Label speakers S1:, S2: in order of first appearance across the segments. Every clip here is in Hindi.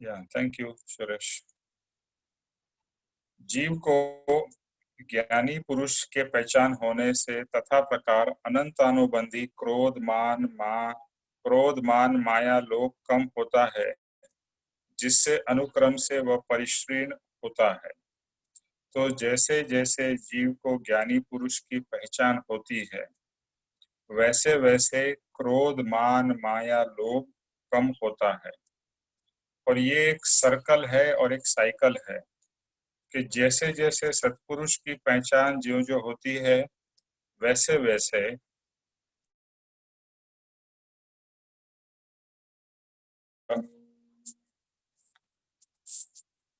S1: या थैंक यू सुरेश। जीव को ज्ञानी पुरुष के पहचान होने से तथा प्रकार अनंतानुबंधी क्रोध मान माया लोभ कम होता है, जिससे अनुक्रम से वह परिशीर्ण होता है। तो जैसे जैसे जीव को ज्ञानी पुरुष की पहचान होती है, वैसे वैसे क्रोध मान माया लोभ कम होता है। और ये एक सर्कल है और एक साइकिल है कि जैसे जैसे सत्पुरुष की पहचान जो जो होती है, वैसे वैसे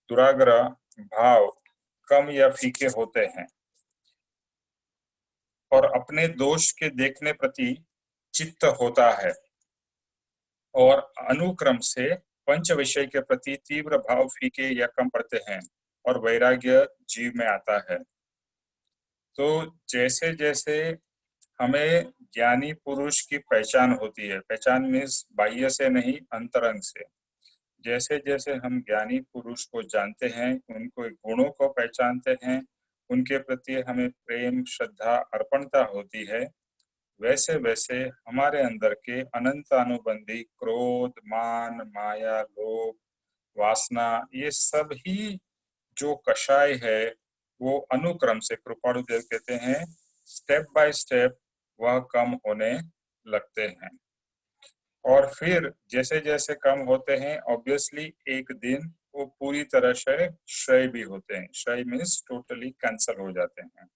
S1: दुराग्रह भाव कम या फीके होते हैं और अपने दोष के देखने प्रति चित्त होता है और अनुक्रम से पंच विषय के प्रति तीव्र भाव फीके या कम पड़ते हैं और वैराग्य जीव में आता है। तो जैसे जैसे हमें ज्ञानी पुरुष की पहचान होती है, पहचान मीन्स बाह्य से नहीं, अंतरंग से। जैसे जैसे हम ज्ञानी पुरुष को जानते हैं, उनको गुणों को पहचानते हैं, उनके प्रति हमें प्रेम श्रद्धा अर्पणता होती है, वैसे वैसे हमारे अंदर के अनंत अनुबंधी क्रोध मान माया लोभ वासना, ये सब ही जो कषाय है, वो अनुक्रम से कृपाणुदेव कहते हैं स्टेप बाय स्टेप वह कम होने लगते हैं। और फिर जैसे जैसे कम होते हैं, ऑब्वियसली एक दिन वो पूरी तरह से क्षय भी होते हैं। क्षय मीन्स टोटली कैंसल हो जाते हैं।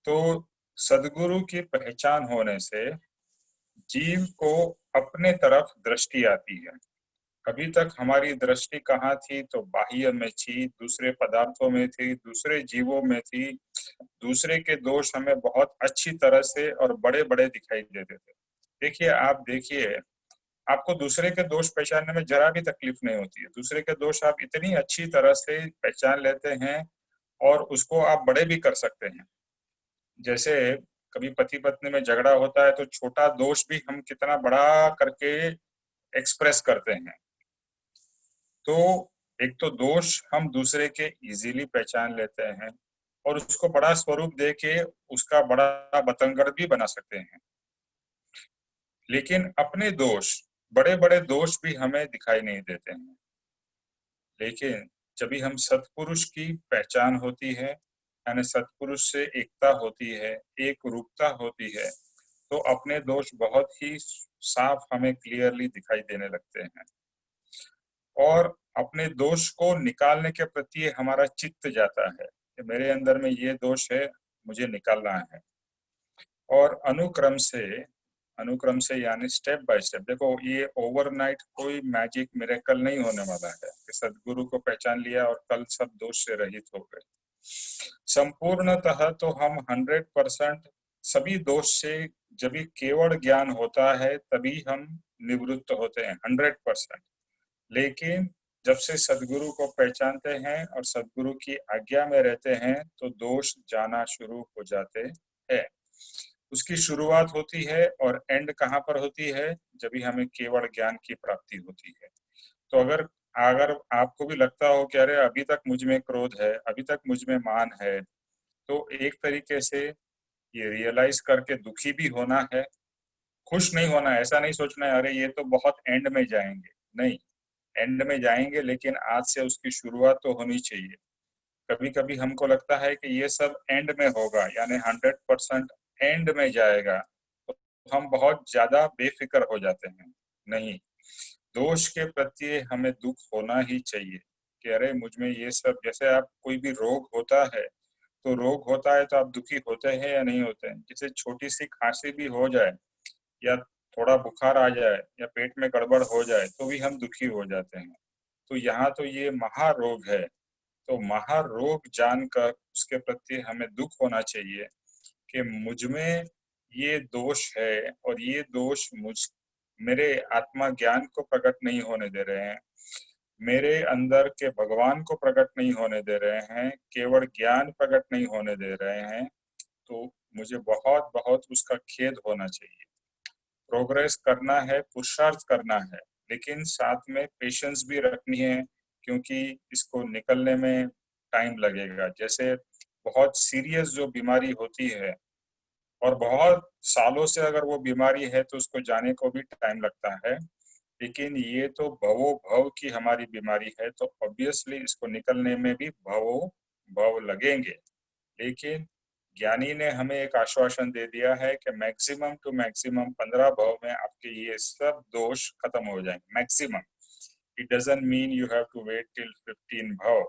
S1: तो सदगुरु की पहचान होने से जीव को अपने तरफ दृष्टि आती है। अभी तक हमारी दृष्टि कहाँ थी? तो बाह्य में थी, दूसरे पदार्थों में थी, दूसरे जीवों में थी। दूसरे के दोष हमें बहुत अच्छी तरह से और बड़े बड़े दिखाई देते थे। देखिए, आप देखिए, आपको दूसरे के दोष पहचानने में जरा भी तकलीफ नहीं होती है। दूसरे के दोष आप इतनी अच्छी तरह से पहचान लेते हैं और उसको आप बड़े भी कर सकते हैं। जैसे कभी पति पत्नी में झगड़ा होता है तो छोटा दोष भी हम कितना बड़ा करके एक्सप्रेस करते हैं। तो एक तो दोष हम दूसरे के इजीली पहचान लेते हैं और उसको बड़ा स्वरूप देके उसका बड़ा बतंगड़ भी बना सकते हैं। लेकिन अपने दोष, बड़े बड़े दोष भी हमें दिखाई नहीं देते हैं। लेकिन जब भी हम सत्पुरुष की पहचान होती है, यानी सत्पुरुष से एकता होती है, एक रूपता होती है, तो अपने दोष बहुत ही साफ हमें क्लियरली दिखाई देने लगते हैं और अपने दोष को निकालने के प्रति हमारा चित्त जाता है कि मेरे अंदर में ये दोष है, मुझे निकालना है। और अनुक्रम से यानी स्टेप बाय स्टेप। देखो, ये ओवरनाइट कोई मैजिक मिरेकल नहीं होने वाला है कि सदगुरु को पहचान लिया और कल सब दोष से रहित हो गए। संपूर्णतः तो हम 100% सभी दोष से जब भी केवल ज्ञान होता है तभी हम निवृत्त होते हैं 100%। लेकिन जब से सदगुरु को पहचानते हैं और सदगुरु की आज्ञा में रहते हैं तो दोष जाना शुरू हो जाते हैं। उसकी शुरुआत होती है और एंड कहाँ पर होती है? जब भी हमें केवल ज्ञान की प्राप्ति होती है। तो अगर अगर आपको भी लगता हो कि अरे अभी तक मुझ में क्रोध है, अभी तक मुझ में मान है, तो एक तरीके से ये रियलाइज करके दुखी भी होना है, खुश नहीं होना है। ऐसा नहीं सोचना है अरे ये तो बहुत एंड में जाएंगे, नहीं, एंड में जाएंगे लेकिन आज से उसकी शुरुआत तो होनी चाहिए। कभी कभी हमको लगता है कि ये सब एंड में होगा, यानी 100% एंड में जाएगा, तो हम बहुत ज्यादा बेफिक्र हो जाते हैं। नहीं, दोष के प्रति हमें दुख होना ही चाहिए कि अरे मुझ में ये सब, जैसे आप कोई भी रोग होता है तो रोग होता है तो आप दुखी होते हैं या नहीं होते हैं? जैसे छोटी सी खांसी भी हो जाए या थोड़ा बुखार आ जाए या पेट में गड़बड़ हो जाए तो भी हम दुखी हो जाते हैं। तो यहाँ तो ये महारोग है, तो महारोग जानकर उसके प्रति हमें दुख होना चाहिए कि मुझ में ये दोष है और ये दोष मेरे आत्मा ज्ञान को प्रकट नहीं होने दे रहे हैं, मेरे अंदर के भगवान को प्रकट नहीं होने दे रहे हैं, केवल ज्ञान प्रकट नहीं होने दे रहे हैं। तो मुझे बहुत बहुत उसका खेद होना चाहिए। प्रोग्रेस करना है, पुरुषार्थ करना है, लेकिन साथ में पेशेंस भी रखनी है, क्योंकि इसको निकलने में टाइम लगेगा। जैसे बहुत सीरियस जो बीमारी होती है और बहुत सालों से अगर वो बीमारी है तो उसको जाने को भी टाइम लगता है, लेकिन ये तो भवो भव की हमारी बीमारी है, तो ऑब्वियसली इसको निकलने में भी भवो भव लगेंगे। लेकिन ज्ञानी ने हमें एक आश्वासन दे दिया है कि मैक्सिमम टू मैक्सिमम 15 भव में आपके ये सब दोष खत्म हो जाएंगे। Maximum, it doesn't mean you have to wait till 15 भव।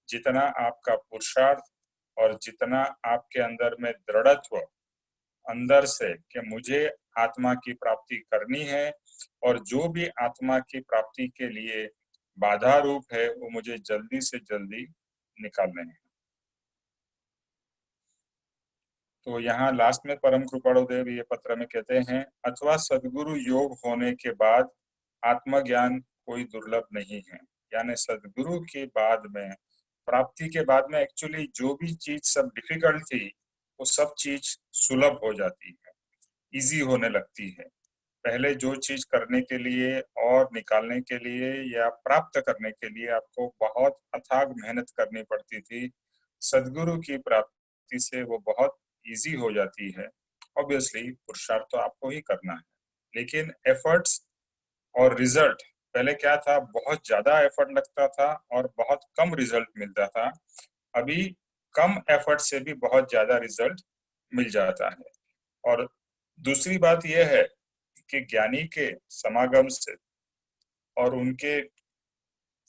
S1: जितना आपका पुरुषार्थ और जितना आपके अंदर में दृढ़त्व अंदर से कि मुझे आत्मा की प्राप्ति करनी है और जो भी आत्मा की प्राप्ति के लिए बाधा रूप है वो मुझे जल्दी से जल्दी निकालने हैं। तो यहाँ लास्ट में परम कृपाणुदेव ये पत्र में कहते हैं, अथवा सद्गुरु योग होने के बाद आत्मज्ञान कोई दुर्लभ नहीं है। यानी सद्गुरु के बाद में, प्राप्ति के बाद में एक्चुअली जो भी चीज सब डिफिकल्ट थी वो सब चीज सुलभ हो जाती है, इजी होने लगती है। पहले जो चीज करने के लिए और निकालने के लिए या प्राप्त करने के लिए आपको बहुत अथाग मेहनत करनी पड़ती थी, सद्गुरु की प्राप्ति से वो बहुत इजी हो जाती है। ऑब्वियसली पुरुषार्थ तो आपको ही करना है, लेकिन एफर्ट्स और रिजल्ट, पहले क्या था, बहुत ज्यादा एफर्ट लगता था और बहुत कम रिजल्ट मिलता था। अभी कम एफर्ट से भी बहुत ज्यादा रिजल्ट मिल जाता है। और दूसरी बात यह है कि ज्ञानी के समागम से और उनके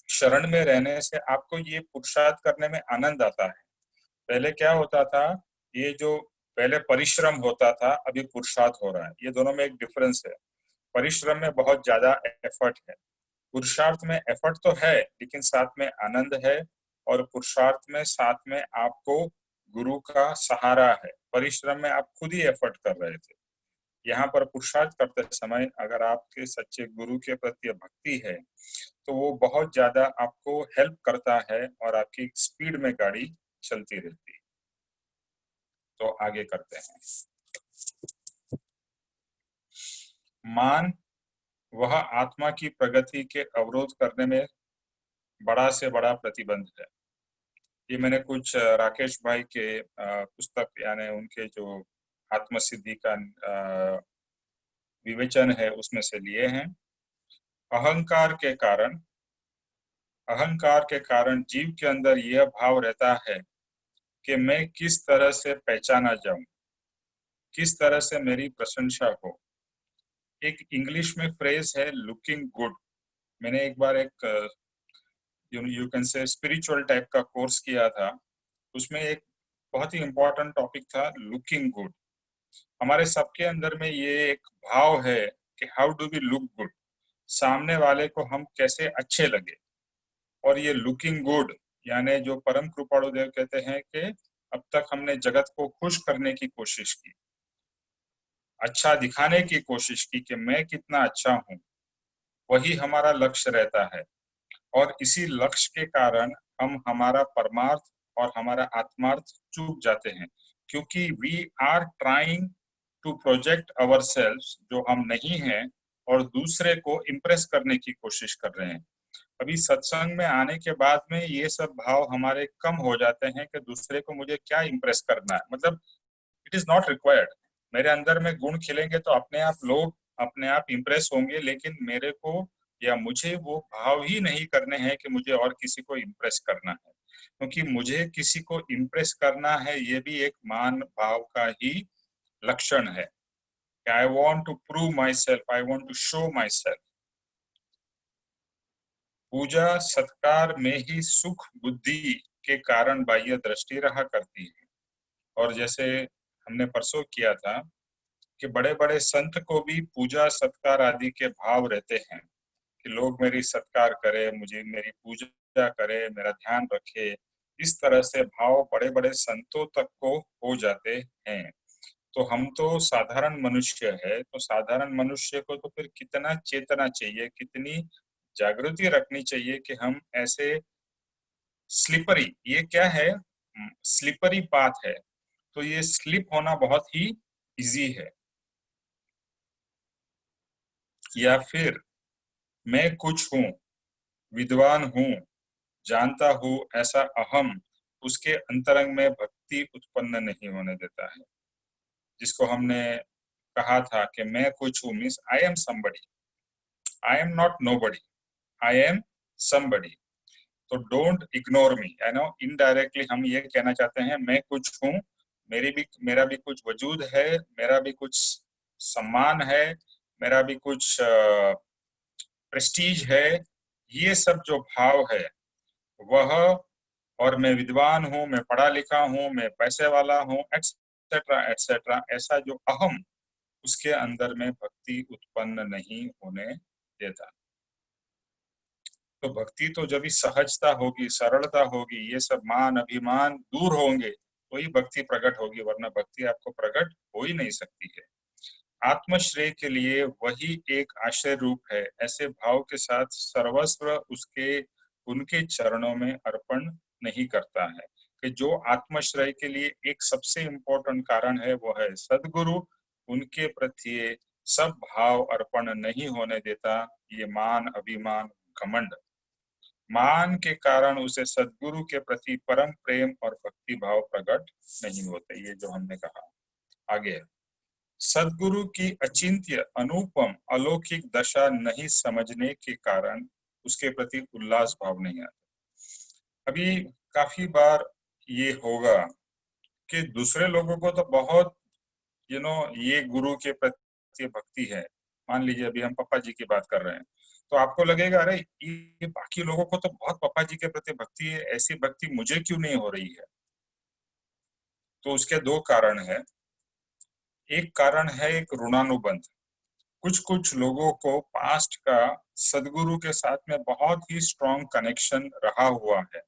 S1: शरण में रहने से आपको ये पुरुषार्थ करने में आनंद आता है। पहले क्या होता था, ये जो पहले परिश्रम होता था, अभी पुरुषार्थ हो रहा है, ये दोनों में एक डिफरेंस है। परिश्रम में बहुत ज्यादा एफर्ट है, पुरुषार्थ में एफर्ट तो है लेकिन साथ में आनंद है, और पुरुषार्थ में साथ में आपको गुरु का सहारा है। परिश्रम में आप खुद ही एफर्ट कर रहे थे, यहाँ पर पुरुषार्थ करते समय अगर आपके सच्चे गुरु के प्रति भक्ति है तो वो बहुत ज्यादा आपको हेल्प करता है और आपकी स्पीड में गाड़ी चलती रहती है। तो आगे करते हैं। मान वह आत्मा की प्रगति के अवरोध करने में बड़ा से बड़ा प्रतिबंध है। ये मैंने कुछ राकेश भाई के पुस्तक यानी उनके जो आत्मसिद्धि का विवेचन है उसमें से लिए हैं। अहंकार के कारण जीव के अंदर यह भाव रहता है कि मैं किस तरह से पहचाना जाऊं, किस तरह से मेरी प्रशंसा हो। एक इंग्लिश में फ्रेज है लुकिंग गुड। मैंने एक बार एक you can say spiritual type का कोर्स किया था, उसमें एक बहुत ही इम्पोर्टेंट टॉपिक था लुकिंग गुड। हमारे सबके अंदर में ये एक भाव है कि how do we look good, सामने वाले को हम कैसे अच्छे लगे। और ये लुकिंग गुड यानी जो परम कृपाणुदेव कहते हैं कि अब तक हमने जगत को खुश करने की कोशिश की, अच्छा दिखाने की कोशिश की कि मैं कितना अच्छा हूँ, वही हमारा लक्ष्य रहता है। और इसी लक्ष्य के कारण हम हमारा परमार्थ और हमारा आत्मार्थ चूक जाते हैं, क्योंकि we are trying to project ourselves, जो हम नहीं हैं, और दूसरे को इम्प्रेस करने की कोशिश कर रहे हैं। अभी सत्संग में आने के बाद में ये सब भाव हमारे कम हो जाते हैं कि दूसरे को मुझे क्या इम्प्रेस करना है, मतलब इट इज नॉट रिक्वायर्ड। मेरे अंदर में गुण खिलेंगे तो अपने आप लोग अपने आप इम्प्रेस होंगे, लेकिन मेरे को या मुझे वो भाव ही नहीं करने हैं कि मुझे और किसी को इम्प्रेस करना है, क्योंकि मुझे किसी को इम्प्रेस करना है ये भी एक मान भाव का ही लक्षण है। I want to prove myself, I want to show myself. पूजा सत्कार में ही सुख बुद्धि के कारण बाह्य दृष्टि रहा करती है। और जैसे हमने परसों किया था कि बड़े बड़े संत को भी पूजा सत्कार आदि के भाव रहते हैं कि लोग मेरी सत्कार करे, मुझे मेरी पूजा करे, मेरा ध्यान रखे। इस तरह से भाव बड़े बड़े संतों तक को हो जाते हैं। तो हम तो साधारण मनुष्य है, तो साधारण मनुष्य को तो फिर कितना चेतना चाहिए, कितनी जागृति रखनी चाहिए कि हम ऐसे स्लिपरी, ये क्या है, स्लिपरी पाथ है, तो ये स्लिप होना बहुत ही इजी है। या फिर मैं कुछ हूँ, विद्वान हूँ, जानता हूँ, ऐसा अहम उसके अंतरंग में भक्ति उत्पन्न नहीं होने देता है। जिसको हमने कहा था कि मैं कुछ हूँ means I am somebody, I am not nobody, I am somebody. तो don't ignore me, I know indirectly हम ये कहना चाहते हैं मैं कुछ हूँ, मेरा भी कुछ वजूद है, मेरा भी कुछ सम्मान है, मेरा भी कुछ प्रेस्टीज है। ये सब जो भाव है वह, और मैं विद्वान हूँ, मैं पढ़ा लिखा हूँ, मैं पैसे वाला हूँ, एक्सेट्रा एक्सेट्रा, ऐसा जो अहम उसके अंदर में भक्ति उत्पन्न नहीं होने देता। तो भक्ति तो जब भी सहजता होगी, सरलता होगी, ये सब मान अभिमान दूर होंगे तो ही भक्ति प्रकट होगी, वरना भक्ति आपको प्रकट हो ही नहीं सकती है। आत्मश्रेय के लिए वही एक आश्रय रूप है, ऐसे भाव के साथ सर्वस्व उसके उनके चरणों में अर्पण नहीं करता है। कि जो आत्मश्रेय के लिए एक सबसे इम्पोर्टेंट कारण है वो है सद्गुरु, उनके प्रति सब भाव अर्पण नहीं होने देता। ये मान अभिमान घमंड, मान के कारण उसे सद्गुरु के प्रति परम प्रेम और भक्ति भाव प्रकट नहीं होते। ये जो हमने कहा आगे, सद्गुरु की अचिंत्य अनुपम अलौकिक दशा नहीं समझने के कारण उसके प्रति उल्लास भाव नहीं आता। अभी काफी बार ये होगा कि दूसरे लोगों को तो बहुत ये गुरु के प्रति भक्ति है। मान लीजिए अभी हम पापा जी की बात कर रहे हैं, तो आपको लगेगा अरे ये बाकी लोगों को तो बहुत पापा जी के प्रति भक्ति है, ऐसी भक्ति मुझे क्यों नहीं हो रही है। तो उसके दो कारण है। एक कारण है एक ऋणानुबंध। कुछ कुछ लोगों को पास्ट का सदगुरु के साथ में बहुत ही स्ट्रॉन्ग कनेक्शन रहा हुआ है,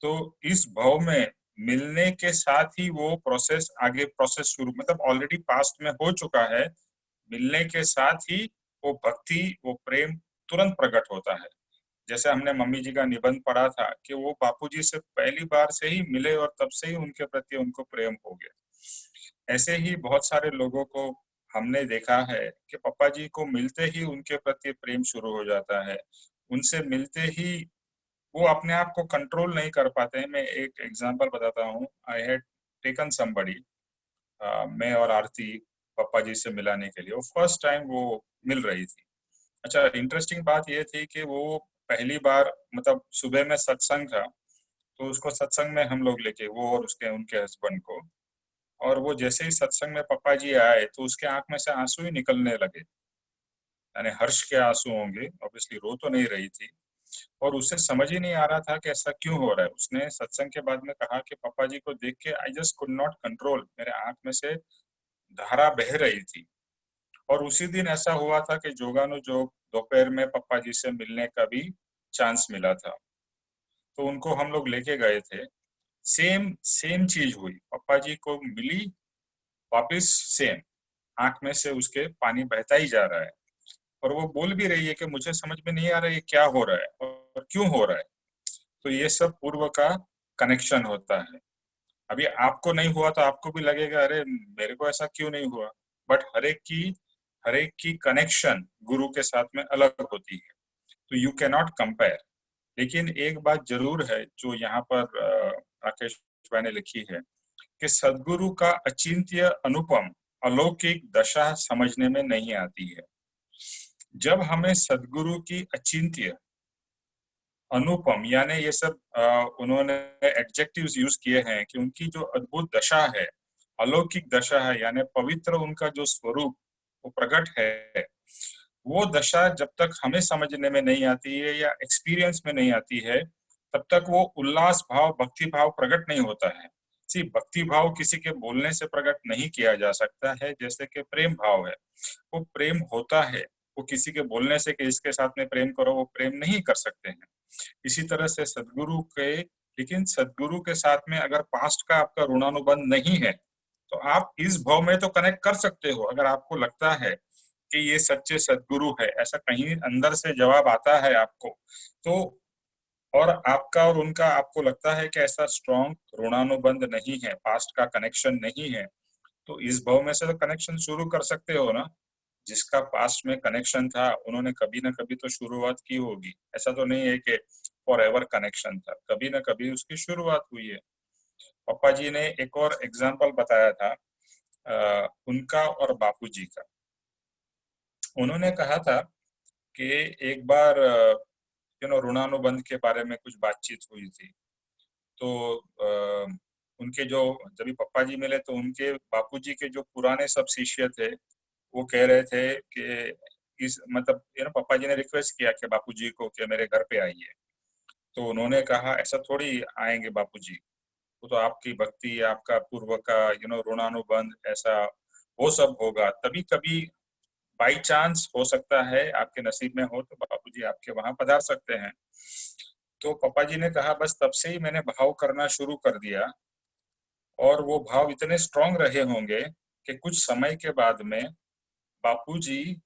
S1: तो इस भाव में मिलने के साथ ही वो प्रोसेस शुरू, मतलब ऑलरेडी पास्ट में हो चुका है, मिलने के साथ ही वो भक्ति वो प्रेम तुरंत प्रकट होता है। जैसे हमने मम्मी जी का निबंध पढ़ा था कि वो बापूजी से पहली बार से ही मिले और तब से ही उनके प्रति उनको प्रेम हो गया। ऐसे ही बहुत सारे लोगों को हमने देखा है कि पापा जी को मिलते ही उनके प्रति प्रेम शुरू हो जाता है। उनसे मिलते ही वो अपने आप को कंट्रोल नहीं कर पाते हैं। मैं एक एग्जांपल बताता हूँ। आई हैड टेकन समबडी, मैं और आरती पापा जी से मिलाने के लिए, वो फर्स्ट टाइम वो मिल रही थी। अच्छा, इंटरेस्टिंग बात ये थी कि वो पहली बार, मतलब सुबह में सत्संग था, तो उसको सत्संग में हम लोग लेके, वो और उसके उनके हस्बैंड को, और वो जैसे ही सत्संग में पापा जी आए तो उसके आंख में से आंसू ही निकलने लगे। यानी हर्ष के आंसू होंगे, ऑब्वियसली रो तो नहीं रही थी, और उसे समझ ही नहीं आ रहा था कि ऐसा क्यों हो रहा है। उसने सत्संग के बाद में कहा कि पापा जी को देख के I just could not control, मेरे आंख में से धारा बह रही थी। और उसी दिन ऐसा हुआ था कि जोगानुजोग दोपहर में पापा जी से मिलने का भी चांस मिला था, तो उनको हम लोग लेके गए थे। सेम सेम चीज हुई, पापा जी को मिली, वापिस सेम, आंख में से उसके पानी बहता ही जा रहा है, और वो बोल भी रही है कि मुझे समझ में नहीं आ रहा है क्या हो रहा है और क्यों हो रहा है। तो ये सब पूर्व का कनेक्शन होता है। अभी आपको नहीं हुआ तो आपको भी लगेगा अरे मेरे को ऐसा क्यों नहीं हुआ, बट हर एक की कनेक्शन गुरु के साथ में अलग होती है, तो यू कैन नॉट कंपेयर। लेकिन एक बात जरूर है जो यहाँ पर राकेश भाई ने लिखी है कि सदगुरु का अचिंत्य अनुपम अलौकिक दशा समझने में नहीं आती है। जब हमें सदगुरु की अचिंत्य अनुपम, यानी ये सब उन्होंने एडजेक्टिव्स यूज किए हैं कि उनकी जो अद्भुत दशा है, अलौकिक दशा है, यानी पवित्र उनका जो स्वरूप वो प्रकट है, वो दशा जब तक हमें समझने में नहीं आती है या एक्सपीरियंस में नहीं आती है, तब तक वो उल्लास भाव भक्ति भाव प्रकट नहीं होता है। सिर्फ भक्ति भाव किसी के बोलने से प्रकट नहीं किया जा सकता है, जैसे कि प्रेम भाव है, वो प्रेम होता है, वो किसी के बोलने से कि इसके साथ में प्रेम करो वो प्रेम नहीं कर सकते हैं। इसी तरह से सदगुरु के, लेकिन सदगुरु के साथ में अगर पास्ट का आपका ऋणानुबंध नहीं है तो आप इस भाव में तो कनेक्ट कर सकते हो। अगर आपको लगता है कि ये सच्चे सदगुरु है, ऐसा कहीं अंदर से जवाब आता है आपको, तो और आपका और उनका आपको लगता है कि ऐसा स्ट्रॉन्ग ऋणानुबंध नहीं है, पास्ट का कनेक्शन नहीं है, तो इस भाव में से तो कनेक्शन शुरू कर सकते हो ना। जिसका पास्ट में कनेक्शन था उन्होंने कभी ना कभी तो शुरुआत की होगी। ऐसा तो नहीं है कि फॉर एवर कनेक्शन था, कभी ना कभी उसकी शुरुआत हुई है। पापा जी ने एक और एग्जाम्पल बताया था उनका और बापूजी का। उन्होंने कहा था कि एक बार ऋणानुबंध के बारे में कुछ बातचीत हुई थी। तो उनके जो जब भी पापा जी मिले तो उनके बापूजी के जो पुराने सब शिष्य थे वो कह रहे थे कि इस मतलब पापा जी ने रिक्वेस्ट किया कि बापूजी को कि मेरे घर पे आइए। तो उन्होंने कहा ऐसा थोड़ी आएंगे बापूजी, वो तो आपकी भक्ति, आपका पूर्व का ऋणानुबंध ऐसा वो सब होगा, तभी कभी बाई चांस हो सकता है आपके नसीब में हो तो बापूजी आपके वहां पधार सकते हैं। तो पापा जी ने कहा बस तब से ही मैंने भाव करना शुरू कर दिया और वो भाव इतने स्ट्रांग रहे होंगे कि कुछ समय के बाद में बापूजी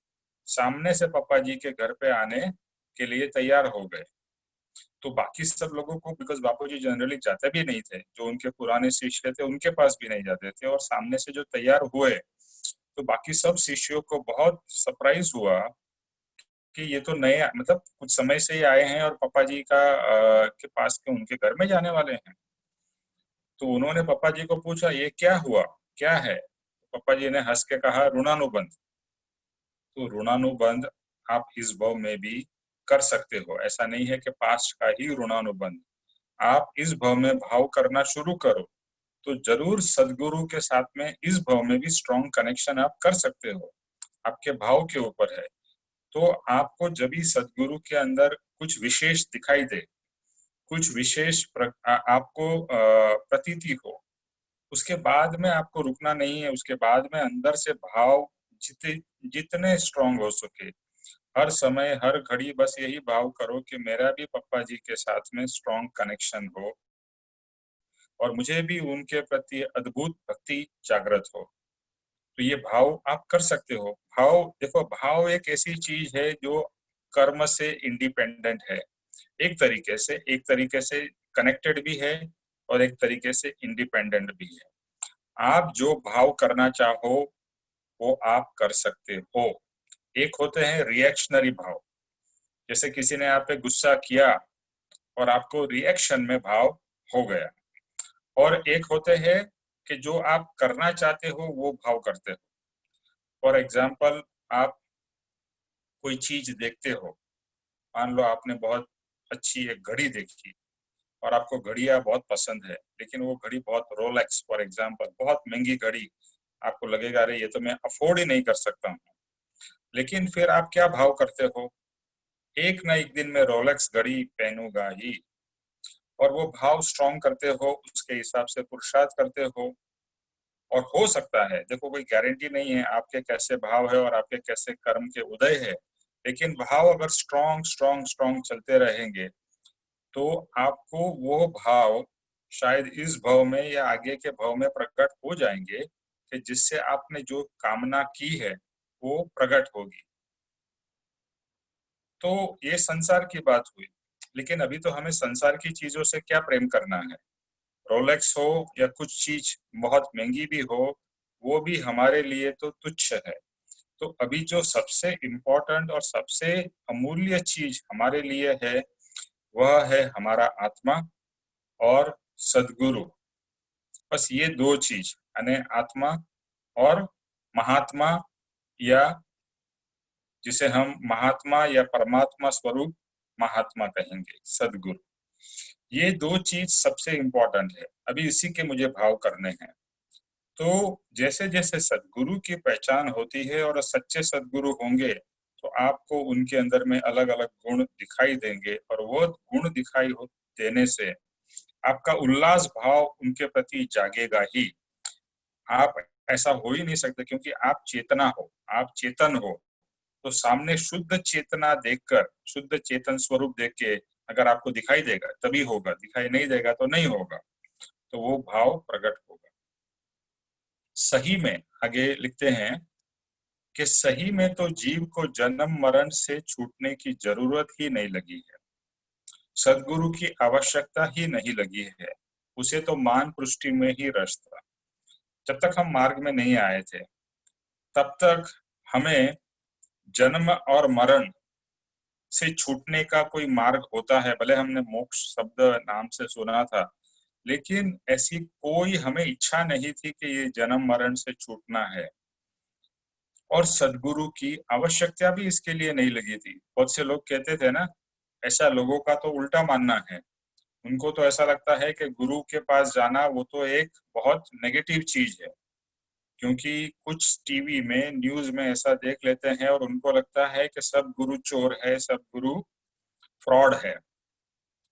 S1: सामने से पापा जी के घर पे आने के लिए तैयार हो गए। तो बाकी सब लोगों को, बिकॉज बापूजी जनरली जाते भी नहीं थे, जो उनके पुराने शिष्य थे उनके पास भी नहीं जाते थे, और सामने से जो तैयार हुए तो बाकी सब शिष्यों को बहुत सरप्राइज हुआ कि ये तो नए मतलब कुछ समय से ही आए हैं और पापा जी का के पास के उनके घर में जाने वाले हैं। तो उन्होंने पापा जी को पूछा ये क्या हुआ, क्या है? पापा जी ने हंस के कहा ऋणानुबंध। तो ऋणानुबंध आप इस भाव में भी कर सकते हो, ऐसा नहीं है कि पास्ट का ही ऋणानुबंध। आप इस भाव में भाव करना शुरू करो तो जरूर सदगुरु के साथ में इस भाव में भी स्ट्रॉन्ग कनेक्शन आप कर सकते हो। आपके भाव के ऊपर है। तो आपको जब भी सदगुरु के अंदर कुछ विशेष दिखाई दे, कुछ विशेष आपको प्रतीति हो, उसके बाद में आपको रुकना नहीं है। उसके बाद में अंदर से भाव जितने स्ट्रांग हो सके, हर समय हर घड़ी बस यही भाव करो कि मेरा भी पप्पा जी के साथ में स्ट्रांग कनेक्शन हो और मुझे भी उनके प्रति अद्भुत भक्ति जागृत हो। तो ये भाव आप कर सकते हो। भाव देखो, भाव एक ऐसी चीज है जो कर्म से इंडिपेंडेंट है। एक तरीके से कनेक्टेड भी है और एक तरीके से इंडिपेंडेंट भी है। आप जो भाव करना चाहो वो आप कर सकते हो। एक होते हैं रिएक्शनरी भाव, जैसे किसी ने आप पे गुस्सा किया और आपको रिएक्शन में भाव हो गया। और एक होते हैं कि जो आप करना चाहते हो वो भाव करते हो। फॉर एग्जाम्पल, आप कोई चीज देखते हो, मान लो आपने बहुत अच्छी एक घड़ी देखी और आपको घड़ियां बहुत पसंद है, लेकिन वो घड़ी बहुत रोलेक्स फॉर एग्जाम्पल बहुत महंगी घड़ी, आपको लगेगा अरे ये तो मैं अफोर्ड ही नहीं कर सकता हूँ। लेकिन फिर आप क्या भाव करते हो, एक ना एक दिन में रोलेक्स घड़ी पहनूंगा ही। और वो भाव स्ट्रॉन्ग करते हो, उसके हिसाब से पुरुषार्थ करते हो। और हो सकता है, देखो कोई गारंटी नहीं है आपके कैसे भाव है और आपके कैसे कर्म के उदय है, लेकिन भाव अगर स्ट्रॉन्ग स्ट्रॉन्ग स्ट्रॉन्ग चलते रहेंगे तो आपको वो भाव शायद इस भाव में या आगे के भाव में प्रकट हो जाएंगे कि जिससे आपने जो कामना की है वो प्रकट होगी। तो ये संसार की बात हुई, लेकिन अभी तो हमें संसार की चीजों से क्या प्रेम करना है। रोलेक्स हो या कुछ चीज बहुत महंगी भी हो, वो भी हमारे लिए तो तुच्छ है। तो अभी जो सबसे इम्पोर्टेंट और सबसे अमूल्य चीज हमारे लिए है वह है हमारा आत्मा और सदगुरु। बस ये दो चीज, यानी आत्मा और महात्मा, या जिसे हम महात्मा या परमात्मा स्वरूप महात्मा कहेंगे, सदगुरु। ये दो चीज सबसे इम्पोर्टेंट है। अभी इसी के मुझे भाव करने हैं। तो जैसे जैसे सदगुरु की पहचान होती है और सच्चे सदगुरु होंगे तो आपको उनके अंदर में अलग अलग गुण दिखाई देंगे, और वो गुण दिखाई देने से आपका उल्लास भाव उनके प्रति जागेगा ही। आप ऐसा हो ही नहीं सकते, क्योंकि आप चेतना हो, आप चेतन हो। तो सामने शुद्ध चेतना देखकर, शुद्ध चेतन स्वरूप देख के अगर आपको दिखाई देगा तभी होगा, दिखाई नहीं देगा तो नहीं होगा। तो वो भाव प्रकट होगा। सही में आगे लिखते हैं कि सही में तो जीव को जन्म मरण से छूटने की जरूरत ही नहीं लगी है, सदगुरु की आवश्यकता ही नहीं लगी है। उसे तो मान पुष्टि में ही रस था। जब तक हम मार्ग में नहीं आए थे तब तक हमें जन्म और मरण से छूटने का कोई मार्ग होता है। भले हमने मोक्ष शब्द नाम से सुना था, लेकिन ऐसी कोई हमें इच्छा नहीं थी कि ये जन्म मरण से छूटना है, और सदगुरु की आवश्यकता भी इसके लिए नहीं लगी थी। बहुत से लोग कहते थे ना, ऐसा लोगों का तो उल्टा मानना है। उनको तो ऐसा लगता है कि गुरु के पास जाना वो तो एक बहुत नेगेटिव चीज है, क्योंकि कुछ टीवी में न्यूज में ऐसा देख लेते हैं और उनको लगता है कि सब गुरु चोर है, सब गुरु फ्रॉड है।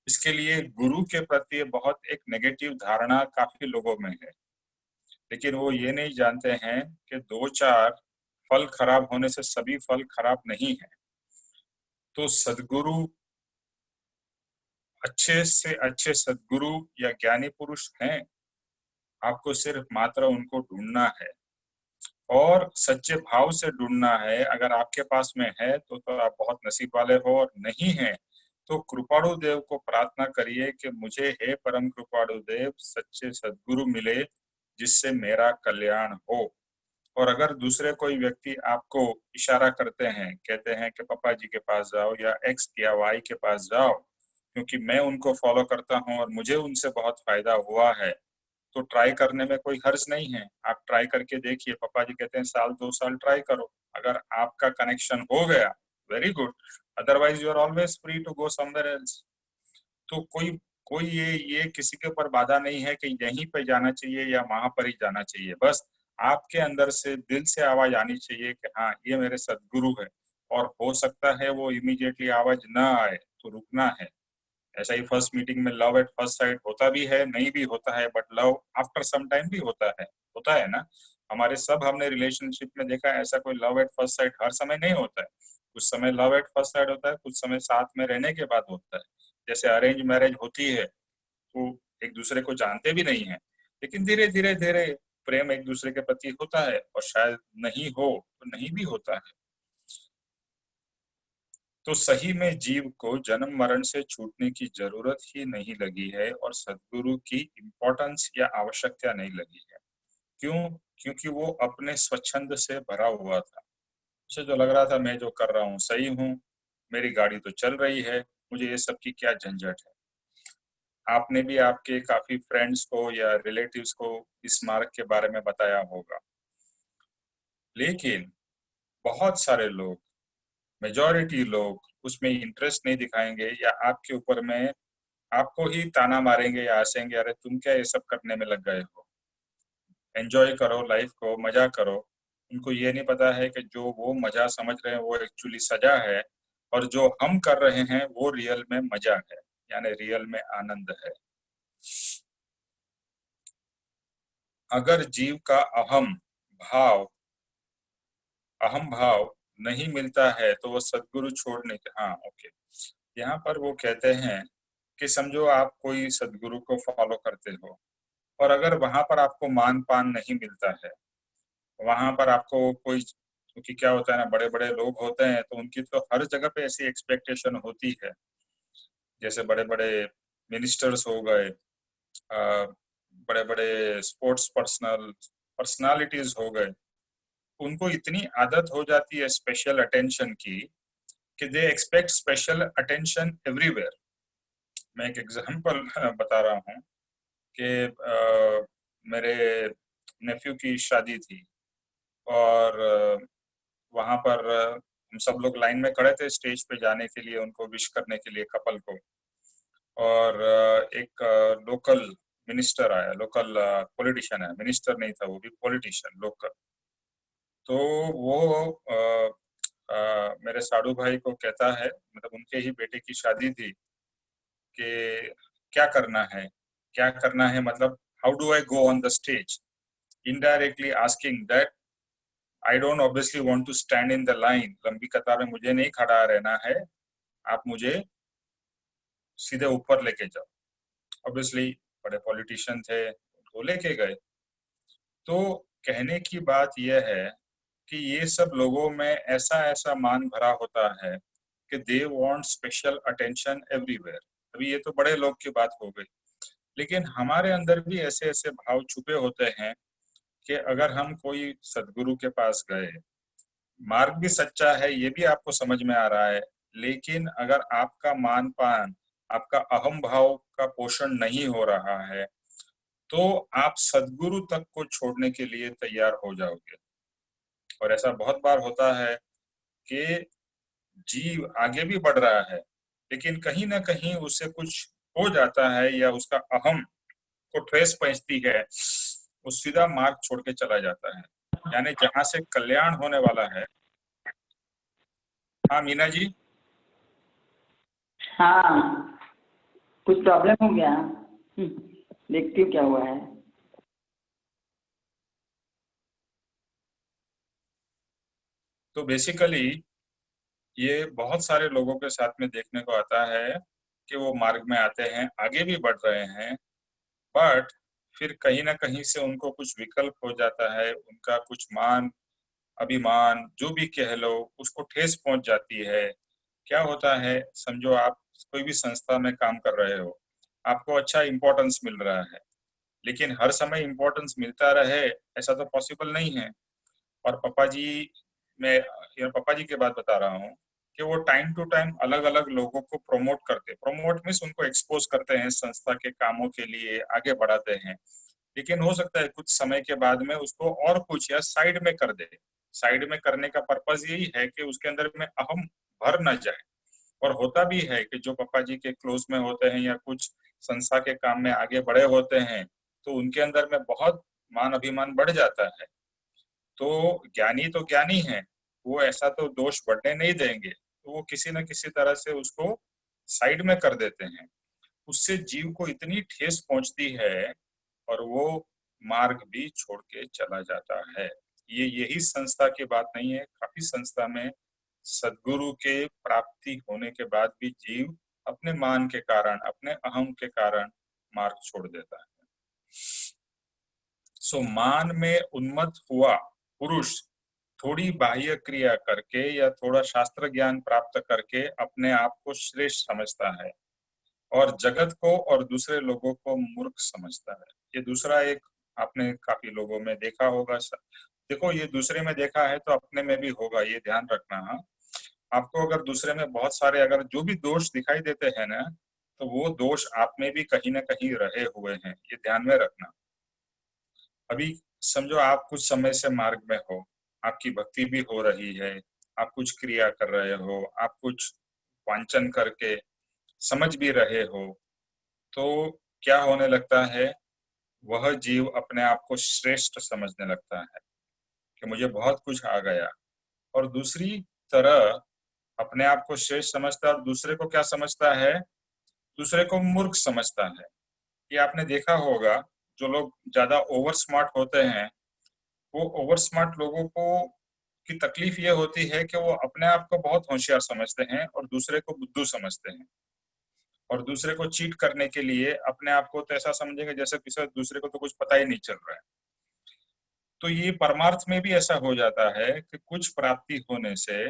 S1: इसके लिए गुरु के प्रति बहुत एक नेगेटिव धारणा काफी लोगों में है। लेकिन वो ये नहीं जानते हैं कि दो चार फल खराब होने से सभी फल खराब नहीं है। तो सदगुरु, अच्छे से अच्छे सदगुरु या ज्ञानी पुरुष हैं, आपको सिर्फ मात्र उनको ढूंढना है और सच्चे भाव से ढूंढना है। अगर आपके पास में है तो आप बहुत नसीब वाले हो, और नहीं है तो कृपाणु देव को प्रार्थना करिए कि मुझे हे परम कृपाणु देव सच्चे सदगुरु मिले जिससे मेरा कल्याण हो। और अगर दूसरे कोई व्यक्ति आपको इशारा करते हैं, कहते हैं कि पापा जी के पास जाओ या एक्स या वाई के पास जाओ, क्योंकि मैं उनको फॉलो करता हूँ और मुझे उनसे बहुत फायदा हुआ है, तो ट्राई करने में कोई हर्ज नहीं है। आप ट्राई करके देखिए। पापा जी कहते हैं साल 2 साल ट्राई करो, अगर आपका कनेक्शन हो गया very good, otherwise you are always free to go somewhere else. तो कोई कोई ये किसी के ऊपर बाधा नहीं है कि यहीं पे जाना चाहिए या वहां पर ही जाना चाहिए। बस आपके अंदर से दिल से आवाज आनी चाहिए कि हाँ ये मेरे सदगुरु है। और हो सकता है वो इमीडिएटली आवाज ना आए तो रुकना है। ऐसा ही फर्स्ट मीटिंग में लव एट फर्स्ट साइट होता भी है, नहीं भी होता है, but love after some time भी होता है ना। हमारे सब हमने रिलेशनशिप में देखा है, ऐसा कोई लव एट फर्स्ट साइट हर समय नहीं होता है। कुछ समय लव एट फर्स्ट साइट होता है, कुछ समय साथ में रहने के बाद होता है। जैसे अरेंज मैरिज होती है तो एक दूसरे को जानते भी नहीं है, लेकिन धीरे धीरे धीरे प्रेम एक दूसरे के प्रति होता है, और शायद नहीं हो तो नहीं भी होता है। तो सही में जीव को जन्म मरण से छूटने की जरूरत ही नहीं लगी है, और सदगुरु की इम्पोर्टेंस या आवश्यकता नहीं लगी है। क्यों? क्योंकि वो अपने स्वच्छंद से भरा हुआ था। उसे जो लग रहा था मैं जो कर रहा हूँ सही हूँ, मेरी गाड़ी तो चल रही है, मुझे ये सब की क्या झंझट है। आपने भी आपके काफी फ्रेंड्स को या रिलेटिव्स को इस मार्ग के बारे में बताया होगा, लेकिन बहुत सारे लोग, मेजॉरिटी लोग उसमें इंटरेस्ट नहीं दिखाएंगे, या आपके ऊपर में आपको ही ताना मारेंगे या हंसेंगे, अरे तुम क्या ये सब करने में लग गए हो, एंजॉय करो लाइफ को, मजा करो। उनको ये नहीं पता है कि जो वो मजा समझ रहे हैं वो एक्चुअली सजा है, और जो हम कर रहे हैं वो रियल में मजा है, यानी रियल में आनंद है। अगर जीव का भाव अहम भाव नहीं मिलता है तो वो सदगुरु छोड़ने के, हाँ ओके, यहाँ पर वो कहते हैं कि समझो आप कोई सदगुरु को फॉलो करते हो, और अगर वहां पर आपको मान पान नहीं मिलता है, वहां पर आपको कोई, क्योंकि क्या होता है ना, बड़े बड़े लोग होते हैं तो उनकी तो हर जगह पे ऐसी एक्सपेक्टेशन होती है। जैसे बड़े बड़े मिनिस्टर्स हो गए, बड़े बड़े स्पोर्ट्स पर्सनालिटीज हो गए, उनको इतनी आदत हो जाती है स्पेशल अटेंशन की कि they expect special attention everywhere. मैं एक एग्जांपल बता रहा हूँ कि मेरे नेफ्यू की शादी थी, और वहां पर हम सब लोग लाइन में खड़े थे स्टेज पे जाने के लिए, उनको विश करने के लिए कपल को। और एक लोकल मिनिस्टर आया, लोकल पॉलिटिशियन है, मिनिस्टर नहीं था, वो भी पॉलिटिशियन लोकल। तो वो मेरे साड़ू भाई को कहता है, मतलब उनके ही बेटे की शादी थी, कि क्या करना है, क्या करना है, मतलब how do I go on the stage, indirectly asking that I don't obviously want to stand in the line, लंबी कतार में मुझे नहीं खड़ा रहना है, आप मुझे सीधे ऊपर लेके जाओ। ऑब्वियसली बड़े पॉलिटिशियन थे, उनको लेके गए। तो कहने की बात यह है कि ये सब लोगों में ऐसा ऐसा मान भरा होता है कि they want special attention everywhere. अभी ये तो बड़े लोग की बात हो गई, लेकिन हमारे अंदर भी ऐसे ऐसे भाव छुपे होते हैं कि अगर हम कोई सदगुरु के पास गए मार्ग भी सच्चा है, ये भी आपको समझ में आ रहा है, लेकिन अगर आपका मान पान, आपका अहम भाव का पोषण नहीं हो रहा है, तो आप सद्गुरु तक को छोड़ने के लिए तैयार हो जाओगे। और ऐसा बहुत बार होता है कि जीव आगे भी बढ़ रहा है, लेकिन कहीं ना कहीं उससे कुछ हो जाता है या उसका अहम को ठेस पहुंचती है, वो सीधा मार्ग छोड़ के चला जाता है। यानी जहां से कल्याण होने वाला है। हाँ मीना जी।
S2: हाँ, कुछ प्रॉब्लम हो गया। देखती हूँ क्या हुआ है।
S1: तो बेसिकली ये बहुत सारे लोगों के साथ में देखने को आता है कि वो मार्ग में आते हैं, आगे भी बढ़ रहे हैं, बट फिर कहीं ना कहीं से उनको कुछ विकल्प हो जाता है, उनका कुछ मान अभिमान जो भी कह लो उसको ठेस पहुंच जाती है। क्या होता है, समझो आप कोई भी संस्था में काम कर रहे हो, आपको अच्छा इम्पोर्टेंस मिल रहा है, लेकिन हर समय इम्पोर्टेंस मिलता रहे ऐसा तो पॉसिबल नहीं है। और पापा जी, मैं ये पापा जी की बात बता रहा हूँ कि वो टाइम टू टाइम अलग अलग लोगों को प्रमोट मीन्स उनको एक्सपोज करते हैं, संस्था के कामों के लिए आगे बढ़ाते हैं। लेकिन हो सकता है कुछ समय के बाद में उसको और कुछ या साइड में कर दे। साइड में करने का पर्पज यही है कि उसके अंदर में अहम भर न जाए। और होता भी है कि जो पापा जी के क्लोज में होते हैं या कुछ संस्था के काम में आगे बढ़े होते हैं, तो उनके अंदर में बहुत मान अभिमान बढ़ जाता है। तो ज्ञानी है, वो ऐसा तो दोष बढ़ने नहीं देंगे, तो वो किसी न किसी तरह से उसको साइड में कर देते हैं। उससे जीव को इतनी ठेस पहुंचती है और वो मार्ग भी छोड़ के चला जाता है। ये यही संस्था की बात नहीं है, काफी संस्था में सद्गुरु के प्राप्ति होने के बाद भी जीव अपने मान के कारण, अपने अहम के कारण मार्ग छोड़ देता है। सो मान में उन्मत्त हुआ पुरुष थोड़ी बाह्य क्रिया करके या थोड़ा शास्त्र ज्ञान प्राप्त करके अपने आप को श्रेष्ठ समझता है और जगत को और दूसरे लोगों को मूर्ख समझता है। ये दूसरा एक आपने काफी लोगों में देखा होगा। देखो, ये दूसरे में देखा है तो अपने में भी होगा, ये ध्यान रखना। हाँ, आपको अगर दूसरे में बहुत सारे अगर जो भी दोष दिखाई देते हैं ना, तो वो दोष आप में भी कहीं ना कहीं रहे हुए हैं, ये ध्यान में रखना। अभी समझो आप कुछ समय से मार्ग में हो, आपकी भक्ति भी हो रही है, आप कुछ क्रिया कर रहे हो, आप कुछ वांचन करके समझ भी रहे हो, तो क्या होने लगता है, वह जीव अपने आप को श्रेष्ठ समझने लगता है कि मुझे बहुत कुछ आ गया। और दूसरी तरह अपने आप को श्रेष्ठ समझता है और दूसरे को क्या समझता है, दूसरे को मूर्ख समझता है। ये आपने देखा होगा, जो लोग ज्यादा ओवर स्मार्ट होते हैं, वो ओवर स्मार्ट लोगों को की तकलीफ ये होती है कि वो अपने आप को बहुत होशियार समझते हैं और दूसरे को बुद्धू समझते हैं, और दूसरे को चीट करने के लिए अपने आप को तो ऐसा समझेंगे जैसे किसी दूसरे को तो कुछ पता ही नहीं चल रहा है। तो ये परमार्थ में भी ऐसा हो जाता है कि कुछ प्राप्ति होने से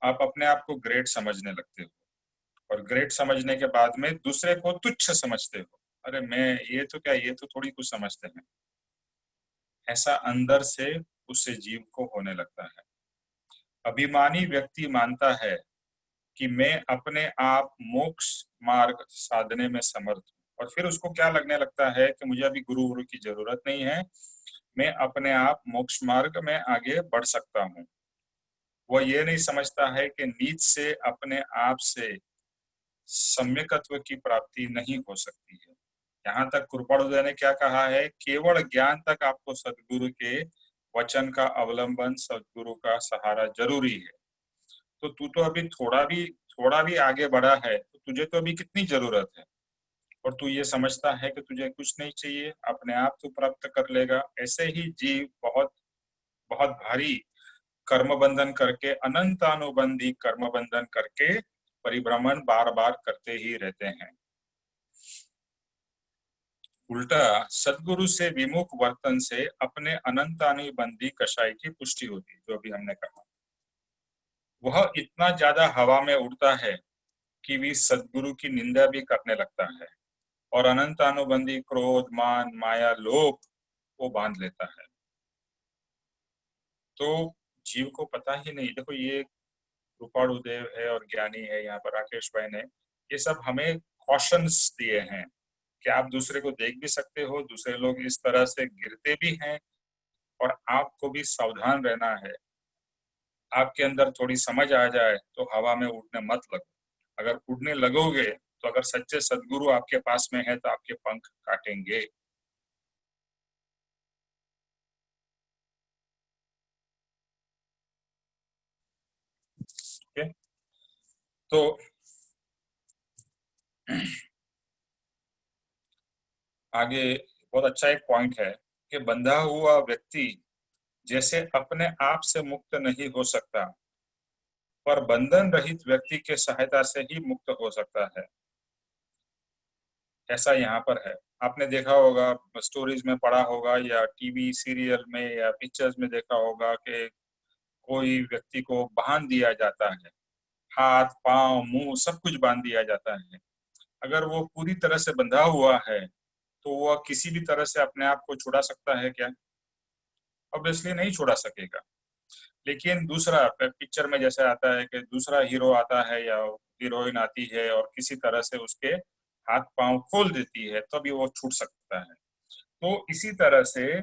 S1: आप अपने आप को ग्रेट समझने लगते हो, और ग्रेट समझने के बाद में दूसरे को तुच्छ समझते हो। अरे मैं ये तो क्या, ये तो थोड़ी कुछ समझते हैं, ऐसा अंदर से उससे जीव को होने लगता है। अभिमानी व्यक्ति मानता है कि मैं अपने आप मोक्ष मार्ग साधने में समर्थ हूँ, और फिर उसको क्या लगने लगता है कि मुझे अभी गुरु गुरु की जरूरत नहीं है, मैं अपने आप मोक्ष मार्ग में आगे बढ़ सकता हूँ। वह ये नहीं समझता है कि नीच से अपने आप से सम्यकत्व की प्राप्ति नहीं हो सकती है। यहाँ तक कृपाणुदय ने क्या कहा है, केवल ज्ञान तक आपको सदगुरु के वचन का अवलंबन, सदगुरु का सहारा जरूरी है। तो तू तो अभी थोड़ा भी आगे बढ़ा है, तो तुझे तो अभी कितनी जरूरत है, और तू ये समझता है कि तुझे कुछ नहीं चाहिए, अपने आप तू प्राप्त कर लेगा। ऐसे ही जीव बहुत बहुत भारी कर्म बंधन करके, अनंतानुबंधी कर्म बंधन करके परिभ्रमण बार बार करते ही रहते हैं। उल्टा सदगुरु से विमुख वर्तन से अपने अनंतानुबंधी कषाय की पुष्टि होती है। जो भी हमने कहा, वह इतना ज्यादा हवा में उड़ता है कि वे सदगुरु की निंदा भी करने लगता है, और अनंत अनुबंधी क्रोध, मान, माया, लोभ वो बांध लेता है। तो जीव को पता ही नहीं। देखो ये कृपाणु देव है और ज्ञानी है यहाँ पर राकेश भाई ने ये सब हमें कॉशंस दिए हैं कि आप दूसरे को देख भी सकते हो, दूसरे लोग इस तरह से गिरते भी हैं और आपको भी सावधान रहना है। आपके अंदर थोड़ी समझ आ जाए तो हवा में उड़ने मत लगो। अगर उड़ने लगोगे तो अगर सच्चे सद्गुरु आपके पास में है तो आपके पंख काटेंगे। ठीक है, तो आगे बहुत अच्छा एक पॉइंट है कि बंधा हुआ व्यक्ति जैसे अपने आप से मुक्त नहीं हो सकता, पर बंधन रहित व्यक्ति के सहायता से ही मुक्त हो सकता है, ऐसा यहाँ पर है। आपने देखा होगा, स्टोरीज में पढ़ा होगा या टीवी सीरियल में या पिक्चर्स में देखा होगा कि कोई व्यक्ति को बांध दिया जाता है, हाथ पांव मुंह सब कुछ बांध दिया जाता है। अगर वो पूरी तरह से बंधा हुआ है तो वह किसी भी तरह से अपने आप को छुड़ा सकता है क्या? ऑब्वियसली नहीं छुड़ा सकेगा। लेकिन दूसरा पिक्चर में जैसे आता है कि दूसरा हीरो आता है या हीरोइन आती है और किसी तरह से उसके हाथ पांव खोल देती है तभी वो छूट सकता है। तो इसी तरह से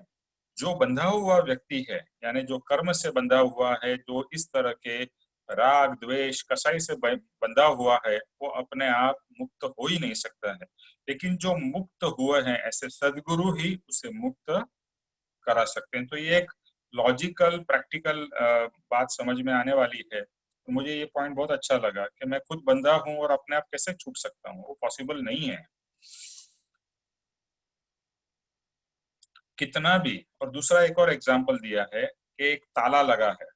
S1: जो बंधा हुआ व्यक्ति है, यानी जो कर्म से बंधा हुआ है, जो इस तरह के राग द्वेष कसाई से बंधा हुआ है, वो अपने आप मुक्त हो ही नहीं सकता है। लेकिन जो मुक्त हुए हैं ऐसे सद्गुरु ही उसे मुक्त करा सकते हैं। तो ये एक लॉजिकल प्रैक्टिकल बात समझ में आने वाली है। तो मुझे ये पॉइंट बहुत अच्छा लगा कि मैं खुद बंधा हूँ और अपने आप कैसे छूट सकता हूँ, वो पॉसिबल नहीं है कितना भी। और दूसरा एक और एग्जांपल दिया है कि एक ताला लगा है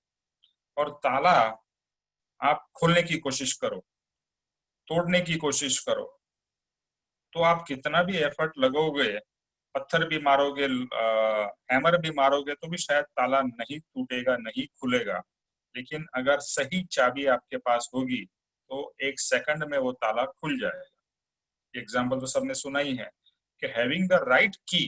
S1: और ताला आप खोलने की कोशिश करो, तोड़ने की कोशिश करो, तो आप कितना भी एफर्ट लगोगे, पत्थर भी मारोगे, हैमर भी मारोगे तो भी शायद ताला नहीं टूटेगा, नहीं खुलेगा। लेकिन अगर सही चाबी आपके पास होगी तो 1 सेकंड में वो ताला खुल जाएगा। एग्जाम्पल तो सबने सुना ही है कि हैविंग द राइट की।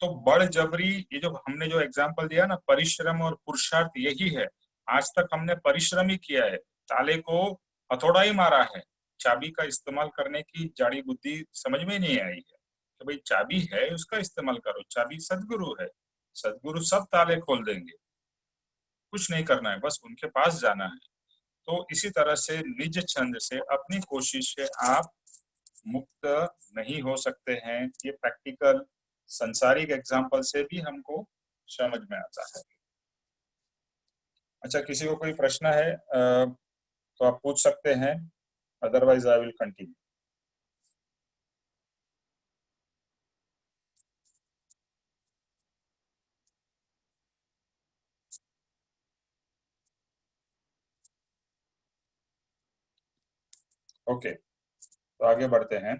S1: तो बड़जबरी, ये जो हमने जो एग्जाम्पल दिया ना, परिश्रम और पुरुषार्थ यही है। आज तक हमने परिश्रम ही किया है, ताले को हथौड़ा ही मारा है, चाबी का इस्तेमाल करने की जाड़ी बुद्धि समझ में नहीं आई है कि भाई चाबी है उसका इस्तेमाल करो। चाबी सदगुरु है, सदगुरु सब ताले खोल देंगे, कुछ नहीं करना है, बस उनके पास जाना है। तो इसी तरह से निज छंद से अपनी कोशिश से आप मुक्त नहीं हो सकते हैं। ये प्रैक्टिकल संसारिक एग्जाम्पल से भी हमको समझ में आता है। अच्छा, किसी को कोई प्रश्न है तो आप पूछ सकते हैं, otherwise I will continue. Okay, तो आगे बढ़ते हैं।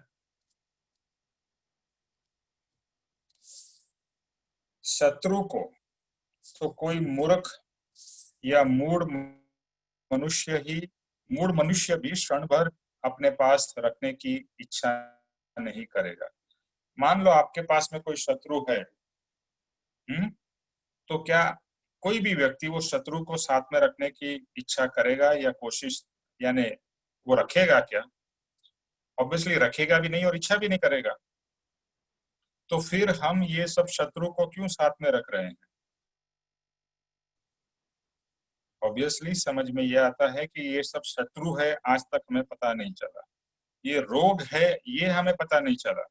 S1: शत्रु को तो कोई मूर्ख या मूढ़ मनुष्य भी क्षण भर अपने पास रखने की इच्छा नहीं करेगा। मान लो आपके पास में कोई शत्रु है, तो क्या कोई भी व्यक्ति वो शत्रु को साथ में रखने की इच्छा करेगा या कोशिश, यानी वो रखेगा क्या? ऑब्वियसली रखेगा भी नहीं और इच्छा भी नहीं करेगा। तो फिर हम ये सब शत्रु को क्यों साथ में रख रहे हैं? ऑब्वियसली समझ में ये आता है कि ये सब शत्रु है, आज तक हमें पता नहीं चला। ये रोग है, ये हमें पता नहीं चला।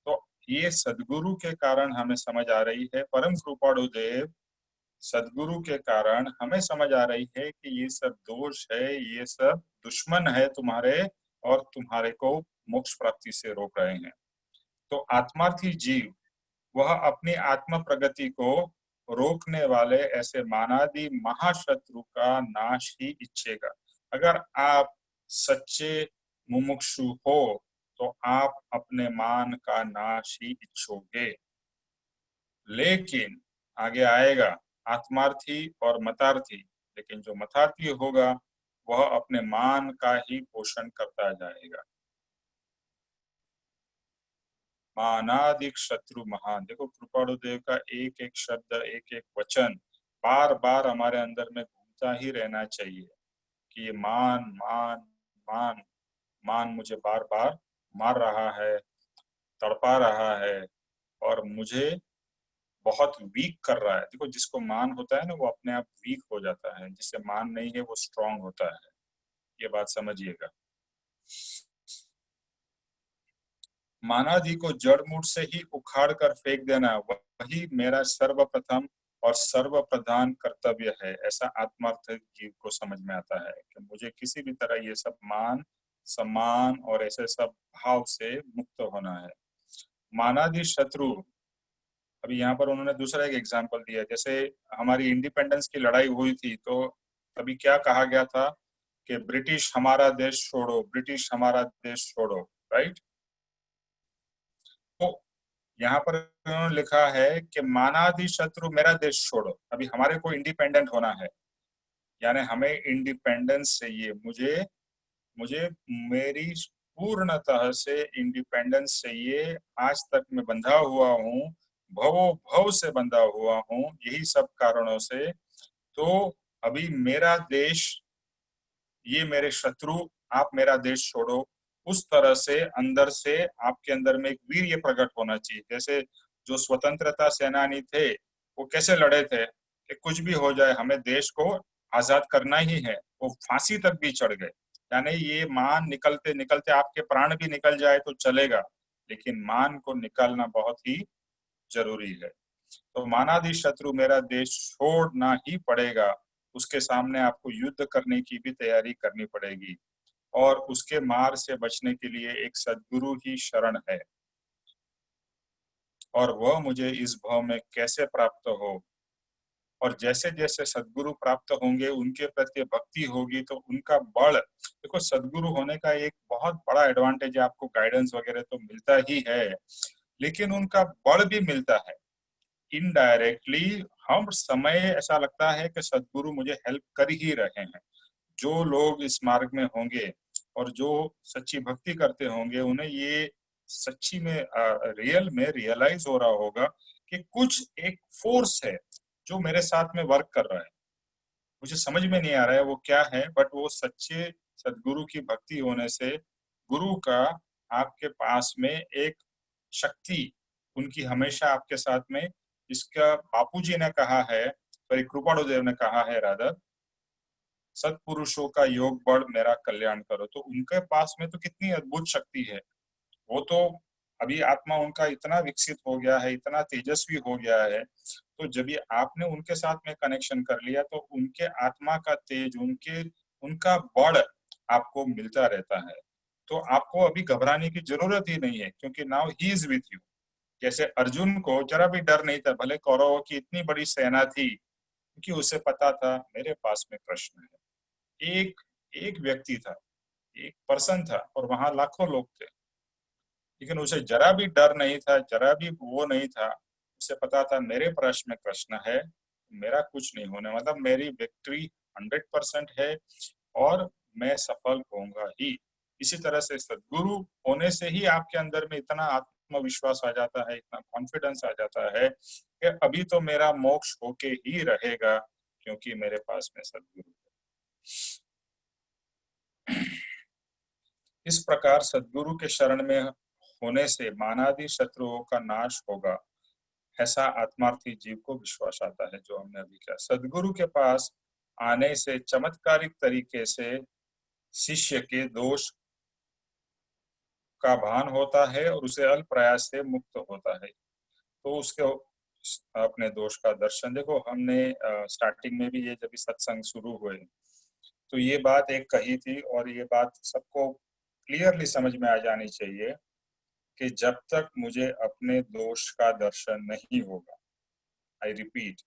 S1: तो ये सदगुरु के कारण हमें समझ आ रही है, परम कृपाणु देव सदगुरु के कारण हमें समझ आ रही है कि ये सब दोष है, ये सब दुश्मन है तुम्हारे, और तुम्हारे को मोक्ष प्राप्ति से रोक रहे हैं। तो आत्मार्थी जीव वह अपनी आत्म प्रगति को रोकने वाले ऐसे मानादि महाशत्रु का नाश ही इच्छेगा। अगर आप सच्चे मुमुक्षु हो तो आप अपने मान का नाश ही इच्छोगे। लेकिन आगे आएगा आत्मार्थी और मतार्थी। लेकिन जो मतार्थी होगा वह अपने मान का ही पोषण करता जाएगा। मानादिक शत्रु महान। देखो कृपाणु देव का एक एक शब्द, एक एक वचन बार बार हमारे अंदर में घूमता ही रहना चाहिए कि ये मान मान मान मान मुझे बार बार मार रहा है, तड़पा रहा है और मुझे बहुत वीक कर रहा है। देखो, जिसको मान होता है ना, वो अपने आप वीक हो जाता है, जिससे मान नहीं है वो स्ट्रांग होता है। ये बात समझिएगा। मानादि को जड़ मूल से ही उखाड़ कर फेंक देना, वही मेरा सर्वप्रथम और सर्वप्रधान कर्तव्य है। ऐसा आत्मार्थ जीव को समझ में आता है कि मुझे किसी भी तरह ये सब मान सम्मान और ऐसे सब भाव से मुक्त होना है। मानादि शत्रु, अभी यहाँ पर उन्होंने दूसरा एक एग्जाम्पल दिया, जैसे हमारी इंडिपेंडेंस की लड़ाई हुई थी तो अभी क्या कहा गया था कि ब्रिटिश हमारा देश छोड़ो, ब्रिटिश हमारा देश छोड़ो, राइट। तो यहाँ पर उन्होंने लिखा है कि मानादि शत्रु मेरा देश छोड़ो। अभी हमारे को इंडिपेंडेंट होना है, यानी हमें इंडिपेंडेंस चाहिए। मुझे मुझे मेरी पूर्णतः से इंडिपेंडेंस चाहिए। आज तक मैं बंधा हुआ हूँ, भवो भव से बंधा हुआ हूँ, यही सब कारणों से। तो अभी मेरा देश, ये मेरे शत्रु, आप मेरा देश छोड़ो। उस तरह से अंदर से आपके अंदर में एक वीर्य प्रकट होना चाहिए। जैसे जो स्वतंत्रता सेनानी थे, वो कैसे लड़े थे कि कुछ भी हो जाए हमें देश को आजाद करना ही है। वो फांसी तक भी चढ़ गए। यानी ये मान निकलते निकलते आपके प्राण भी निकल जाए तो चलेगा, लेकिन मान को निकालना बहुत ही जरूरी है। तो मानादि शत्रु मेरा देश छोड़ना ही पड़ेगा। उसके सामने आपको युद्ध करने की भी तैयारी करनी पड़ेगी और उसके मार से बचने के लिए एक सद्गुरु ही शरण है। और वह मुझे इस भाव में कैसे प्राप्त हो, और जैसे जैसे सद्गुरु प्राप्त होंगे उनके प्रति भक्ति होगी तो उनका बल, देखो सद्गुरु होने का एक बहुत बड़ा एडवांटेज है, आपको गाइडेंस वगैरह तो मिलता ही है, लेकिन उनका बल भी मिलता है इनडायरेक्टली। हम समय ऐसा लगता है कि सद्गुरु मुझे हेल्प कर ही रहे हैं। जो लोग इस मार्ग में होंगे और जो सच्ची भक्ति करते होंगे, उन्हें ये सच्ची में रियल में रियलाइज हो रहा होगा कि कुछ एक फोर्स है जो मेरे साथ में वर्क कर रहा है। मुझे समझ में नहीं आ रहा है वो क्या है, बट वो सच्चे सद्गुरु की भक्ति होने से गुरु का आपके पास में एक शक्ति, उनकी हमेशा आपके साथ में, इसका बापूजी ने कहा है, सॉरी कृपाणुदेव ने कहा है राधा, सत्पुरुषों का योग बड़ मेरा कल्याण करो। तो उनके पास में तो कितनी अद्भुत शक्ति है। वो तो अभी आत्मा उनका इतना विकसित हो गया है, इतना तेजस्वी हो गया है। तो जब ये आपने उनके साथ में कनेक्शन कर लिया तो उनके आत्मा का तेज, उनका बड़ आपको मिलता रहता है। तो आपको अभी घबराने की जरूरत ही नहीं है, क्योंकि now he is with you. जैसे अर्जुन को जरा भी डर नहीं था, भले कौरवों की इतनी बड़ी सेना थी, क्योंकि उसे पता था मेरे पास में कृष्ण है। एक एक व्यक्ति था, एक पर्सन था, और वहां लाखों लोग थे, लेकिन उसे जरा भी डर नहीं था, जरा भी वो नहीं था। उसे पता था मेरे प्रश्न में कृष्ण है, मेरा कुछ नहीं होने, मतलब मेरी विक्ट्री 100% है और मैं सफल होऊंगा ही। इसी तरह से सद्गुरु होने से ही आपके अंदर में इतना आत्मविश्वास आ जाता है, इतना कॉन्फिडेंस आ जाता है कि अभी तो मेरा मोक्ष होके ही रहेगा, क्योंकि मेरे पास में सद्गुरु है। इस प्रकार सद्गुरु के शरण में होने से मानादि शत्रुओं का नाश होगा, ऐसा आत्मार्थी जीव को विश्वास आता है। जो हमने अभी किया, सद्गुरु के पास आने से चमत्कारिक तरीके से शिष्य के दोष का भान होता है और उसे अल्प प्रयास से मुक्त होता है। तो उसके अपने दोष का दर्शन, देखो हमने स्टार्टिंग में भी ये जब सत्संग शुरू हुए तो ये बात एक कही थी, और ये बात सबको क्लियरली समझ में आ जानी चाहिए कि जब तक मुझे अपने दोष का दर्शन नहीं होगा, आई रिपीट,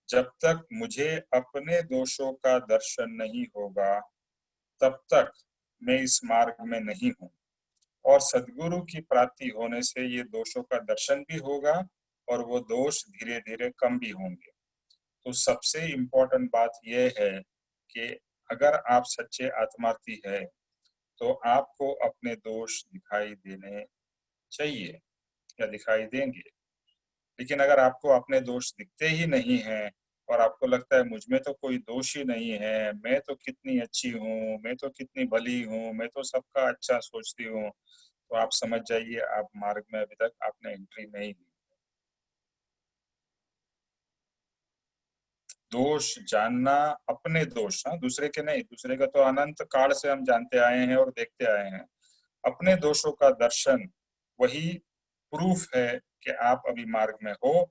S1: जब तक मुझे अपने दोषों का दर्शन नहीं होगा तब तक मैं इस मार्ग में नहीं हूँ। और सद्गुरु की प्राप्ति होने से ये दोषों का दर्शन भी होगा और वो दोष धीरे धीरे कम भी होंगे। तो सबसे इम्पोर्टेंट बात यह है कि अगर आप सच्चे आत्मार्थी है तो आपको अपने दोष दिखाई देने चाहिए या दिखाई देंगे। लेकिन अगर आपको अपने दोष दिखते ही नहीं हैं और आपको लगता है मुझ में तो कोई दोष ही नहीं है, मैं तो कितनी अच्छी हूँ, मैं तो कितनी भली हूँ, मैं तो सबका अच्छा सोचती हूँ, तो आप समझ जाइए आप मार्ग में अभी तक आपने एंट्री नहीं ली। दोष जानना, अपने दोष, हाँ, दूसरे के नहीं, दूसरे का तो अनंत काल से हम जानते आए हैं और देखते आए हैं। अपने दोषों का दर्शन वही प्रूफ है कि आप अभी मार्ग में हो,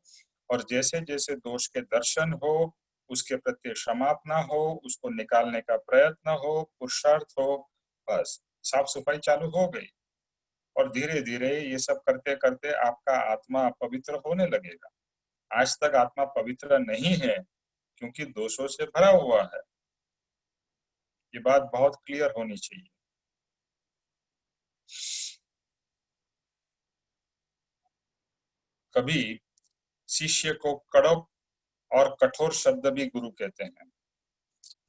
S1: और जैसे जैसे दोष के दर्शन हो, उसके प्रति क्षमापना हो, उसको निकालने का प्रयत्न हो, पुरुषार्थ हो, बस साफ सफाई चालू हो गई। और धीरे धीरे ये सब करते करते आपका आत्मा पवित्र होने लगेगा। आज तक आत्मा पवित्र नहीं है क्योंकि दोषों से भरा हुआ है। ये बात बहुत क्लियर होनी चाहिए। कभी शिष्य को कड़क और कठोर शब्द भी गुरु कहते हैं।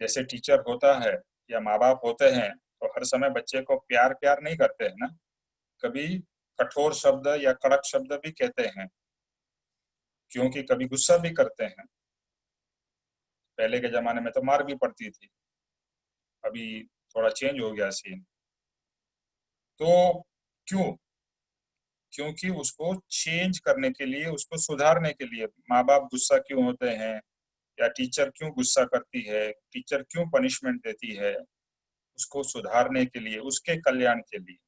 S1: जैसे टीचर होता है या माँ बाप होते हैं तो हर समय बच्चे को प्यार प्यार नहीं करते हैं ना, कभी कठोर शब्द या कड़क शब्द भी कहते हैं, क्योंकि कभी गुस्सा भी करते हैं। पहले के जमाने में तो मार भी पड़ती थी, अभी थोड़ा चेंज हो गया सीन। तो क्यों? क्योंकि उसको चेंज करने के लिए, उसको सुधारने के लिए। माँ बाप गुस्सा क्यों होते हैं या टीचर क्यों गुस्सा करती है, टीचर क्यों पनिशमेंट देती है? उसको सुधारने के लिए, उसके कल्याण के लिए।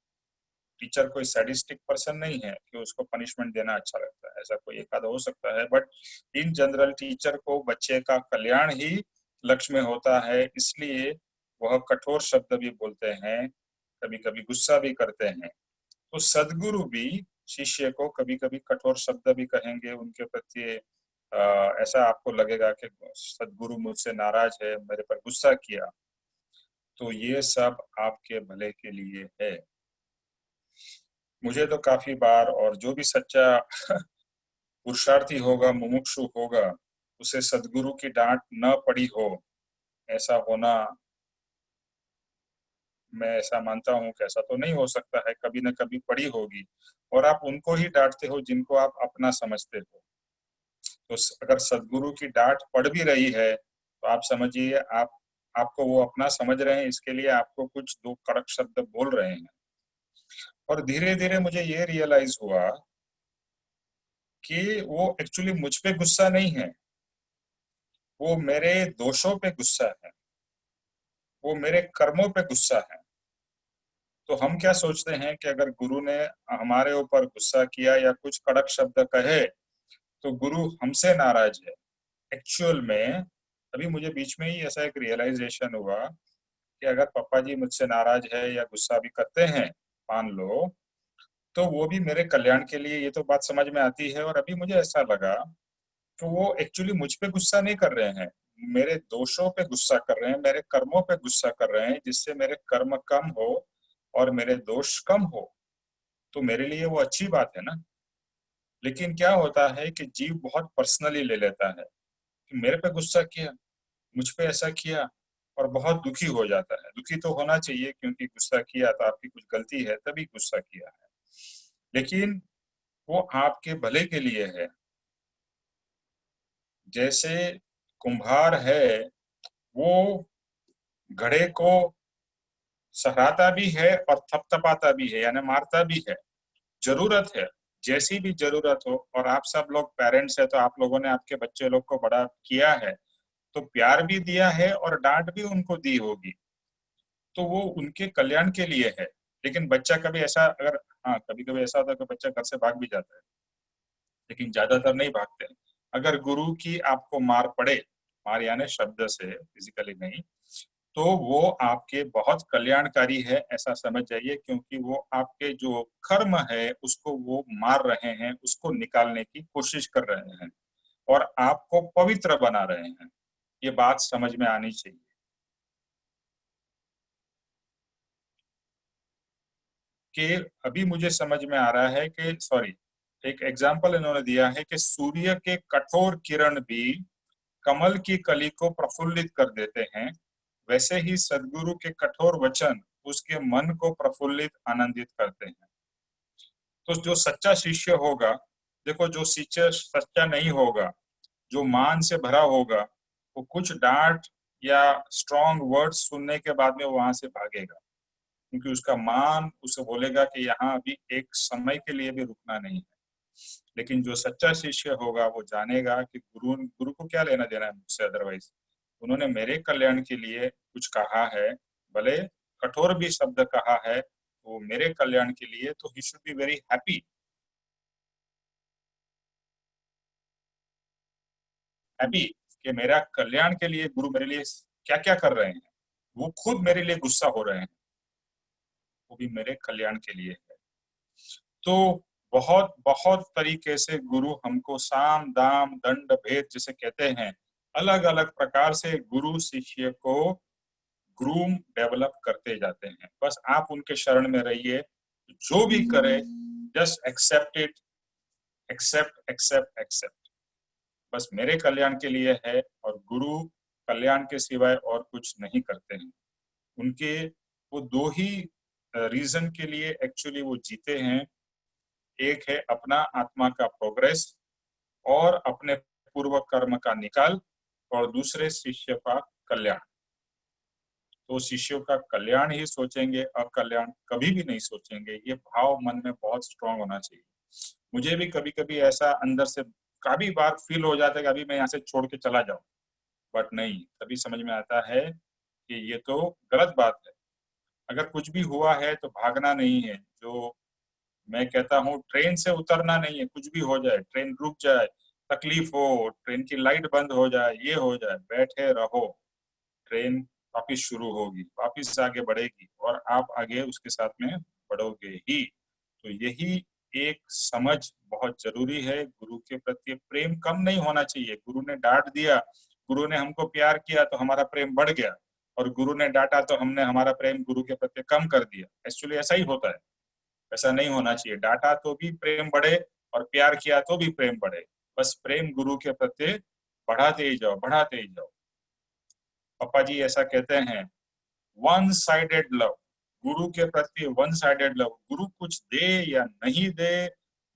S1: टीचर कोई सैडिस्टिक पर्सन नहीं है कि उसको पनिशमेंट देना अच्छा लगता है, ऐसा कोई एक आधा हो सकता है, बट इन जनरल टीचर को बच्चे का कल्याण ही लक्ष्य में होता है, इसलिए वह कठोर शब्द भी बोलते हैं, कभी कभी गुस्सा भी करते हैं। तो सदगुरु भी शिष्य को कभी कभी कठोर शब्द भी कहेंगे, उनके प्रति ऐसा आपको लगेगा कि सदगुरु मुझसे नाराज है, मेरे पर गुस्सा किया। तो ये सब आपके भले के लिए है। मुझे तो काफी बार, और जो भी सच्चा पुरुषार्थी होगा, मुमुक्षु होगा, उसे सदगुरु की डांट न पड़ी हो, ऐसा होना, मैं ऐसा मानता हूँ कि ऐसा तो नहीं हो सकता है, कभी न कभी पड़ी होगी। और आप उनको ही डांटते हो जिनको आप अपना समझते हो। तो अगर सदगुरु की डांट पड़ भी रही है तो आप समझिए आप, आपको वो अपना समझ रहे हैं, इसके लिए आपको कुछ दो कड़क शब्द बोल रहे हैं। और धीरे धीरे मुझे ये रियलाइज हुआ कि वो एक्चुअली मुझ पे गुस्सा नहीं है, वो मेरे दोषों पे गुस्सा है, वो मेरे कर्मों पे गुस्सा है। तो हम क्या सोचते हैं कि अगर गुरु ने हमारे ऊपर गुस्सा किया या कुछ कड़क शब्द कहे तो गुरु हमसे नाराज है। एक्चुअल में अभी मुझे बीच में ही ऐसा एक रियलाइजेशन हुआ कि अगर पापा जी मुझसे नाराज है या गुस्सा भी करते हैं, मान लो, तो वो भी मेरे कल्याण के लिए, ये तो बात समझ में आती है। और अभी मुझे ऐसा लगा कि वो एक्चुअली मुझ पे गुस्सा नहीं कर रहे हैं, मेरे दोषों पे गुस्सा कर रहे हैं, मेरे कर्मों पे गुस्सा कर रहे हैं, जिससे मेरे कर्म कम हो और मेरे दोष कम हो। तो मेरे लिए वो अच्छी बात है ना। लेकिन क्या होता है कि जीव बहुत पर्सनली ले लेता है कि मेरे पे गुस्सा किया, मुझ पे ऐसा किया, और बहुत दुखी हो जाता है। दुखी तो होना चाहिए क्योंकि गुस्सा किया तो आपकी कुछ गलती है, तभी गुस्सा किया है, लेकिन वो आपके भले के लिए है। जैसे कुम्हार है, वो घड़े को सहराता भी है और थपथपाता भी है, यानी मारता भी है। जरूरत है, जैसी भी जरूरत हो। और आप सब लोग पेरेंट्स है तो आप लोगों ने आपके बच्चे लोग को बड़ा किया है, तो प्यार भी दिया है और डांट भी उनको दी होगी, तो वो उनके कल्याण के लिए है। लेकिन बच्चा कभी ऐसा, अगर, हाँ, कभी कभी ऐसा होता है कि बच्चा घर से भाग भी जाता है, लेकिन ज्यादातर नहीं भागते हैं। अगर गुरु की आपको मार पड़े, मार यानी शब्द से, फिजिकली नहीं, तो वो आपके बहुत कल्याणकारी है, ऐसा समझ जाइए, क्योंकि वो आपके जो कर्म है उसको वो मार रहे हैं, उसको निकालने की कोशिश कर रहे हैं और आपको पवित्र बना रहे हैं। ये बात समझ में आनी चाहिए। कि अभी मुझे समझ में आ रहा है कि, सॉरी, एक एग्जाम्पल इन्होंने दिया है कि सूर्य के कठोर किरण भी कमल की कली को प्रफुल्लित कर देते हैं, वैसे ही सदगुरु के कठोर वचन उसके मन को प्रफुल्लित, आनंदित करते हैं। तो जो सच्चा शिष्य होगा, देखो, जो शिष्य सच्चा नहीं होगा जो मान से भरा होगा वो कुछ डांट या स्ट्रॉन्ग वर्ड्स सुनने के बाद में वहां से भागेगा, क्योंकि उसका मान उसे बोलेगा कि यहाँ अभी एक समय के लिए भी रुकना नहीं है। लेकिन जो सच्चा शिष्य होगा वो जानेगा कि गुरु गुरु को क्या लेना देना है मुझसे, अदरवाइज उन्होंने मेरे कल्याण के लिए कुछ कहा है, भले कठोर भी शब्द कहा है, वो मेरे कल्याण के लिए, तो he should be very happy कि मेरा कल्याण के लिए गुरु मेरे लिए क्या क्या कर रहे हैं। वो खुद मेरे लिए गुस्सा हो रहे हैं, वो भी मेरे कल्याण के लिए है। तो बहुत बहुत तरीके से गुरु हमको साम दाम दंड भेद जिसे कहते हैं, अलग अलग प्रकार से गुरु शिष्य को ग्रूम डेवलप करते जाते हैं। बस आप उनके शरण में रहिए, जो भी करे just accept it, accept accept accept, बस मेरे कल्याण के लिए है। और गुरु कल्याण के सिवाय और कुछ नहीं करते हैं। उनके वो दो ही रीजन के लिए एक्चुअली वो जीते हैं, एक है अपना आत्मा का प्रोग्रेस और अपने पूर्व कर्म का निकाल, और दूसरे शिष्य का कल्याण। तो शिष्यों का कल्याण ही सोचेंगे, अकल्याण कभी भी नहीं सोचेंगे। ये भाव मन में बहुत स्ट्रांग होना चाहिए। मुझे भी कभी कभी ऐसा अंदर से काफी बार फील हो जाता है कि अभी मैं यहाँ से छोड़ के चला जाऊं, बट नहीं, तभी समझ में आता है कि ये तो गलत बात है। अगर कुछ भी हुआ है तो भागना नहीं है। जो मैं कहता हूँ, ट्रेन से उतरना नहीं है, कुछ भी हो जाए, ट्रेन रुक जाए, तकलीफ हो, ट्रेन की लाइट बंद हो जाए, ये हो जाए, बैठे रहो, ट्रेन वापिस शुरू होगी, वापिस आगे बढ़ेगी और आप आगे उसके साथ में बढ़ोगे ही। तो यही एक समझ बहुत जरूरी है। गुरु के प्रति प्रेम कम नहीं होना चाहिए। गुरु ने डांट दिया, गुरु ने हमको प्यार किया तो हमारा प्रेम बढ़ गया, और गुरु ने डांटा तो हमने हमारा प्रेम गुरु के प्रति कम कर दिया। एक्चुअली ऐसा ही होता है, ऐसा नहीं होना चाहिए। डांटा तो भी प्रेम बढ़े और प्यार किया तो भी प्रेम बढ़े। बस प्रेम गुरु के प्रति बढ़ाते ही जाओ, बढ़ाते ही जाओ। पापा जी ऐसा कहते हैं, वन साइडेड लव, गुरु के प्रति वन साइडेड लव। गुरु कुछ दे या नहीं दे,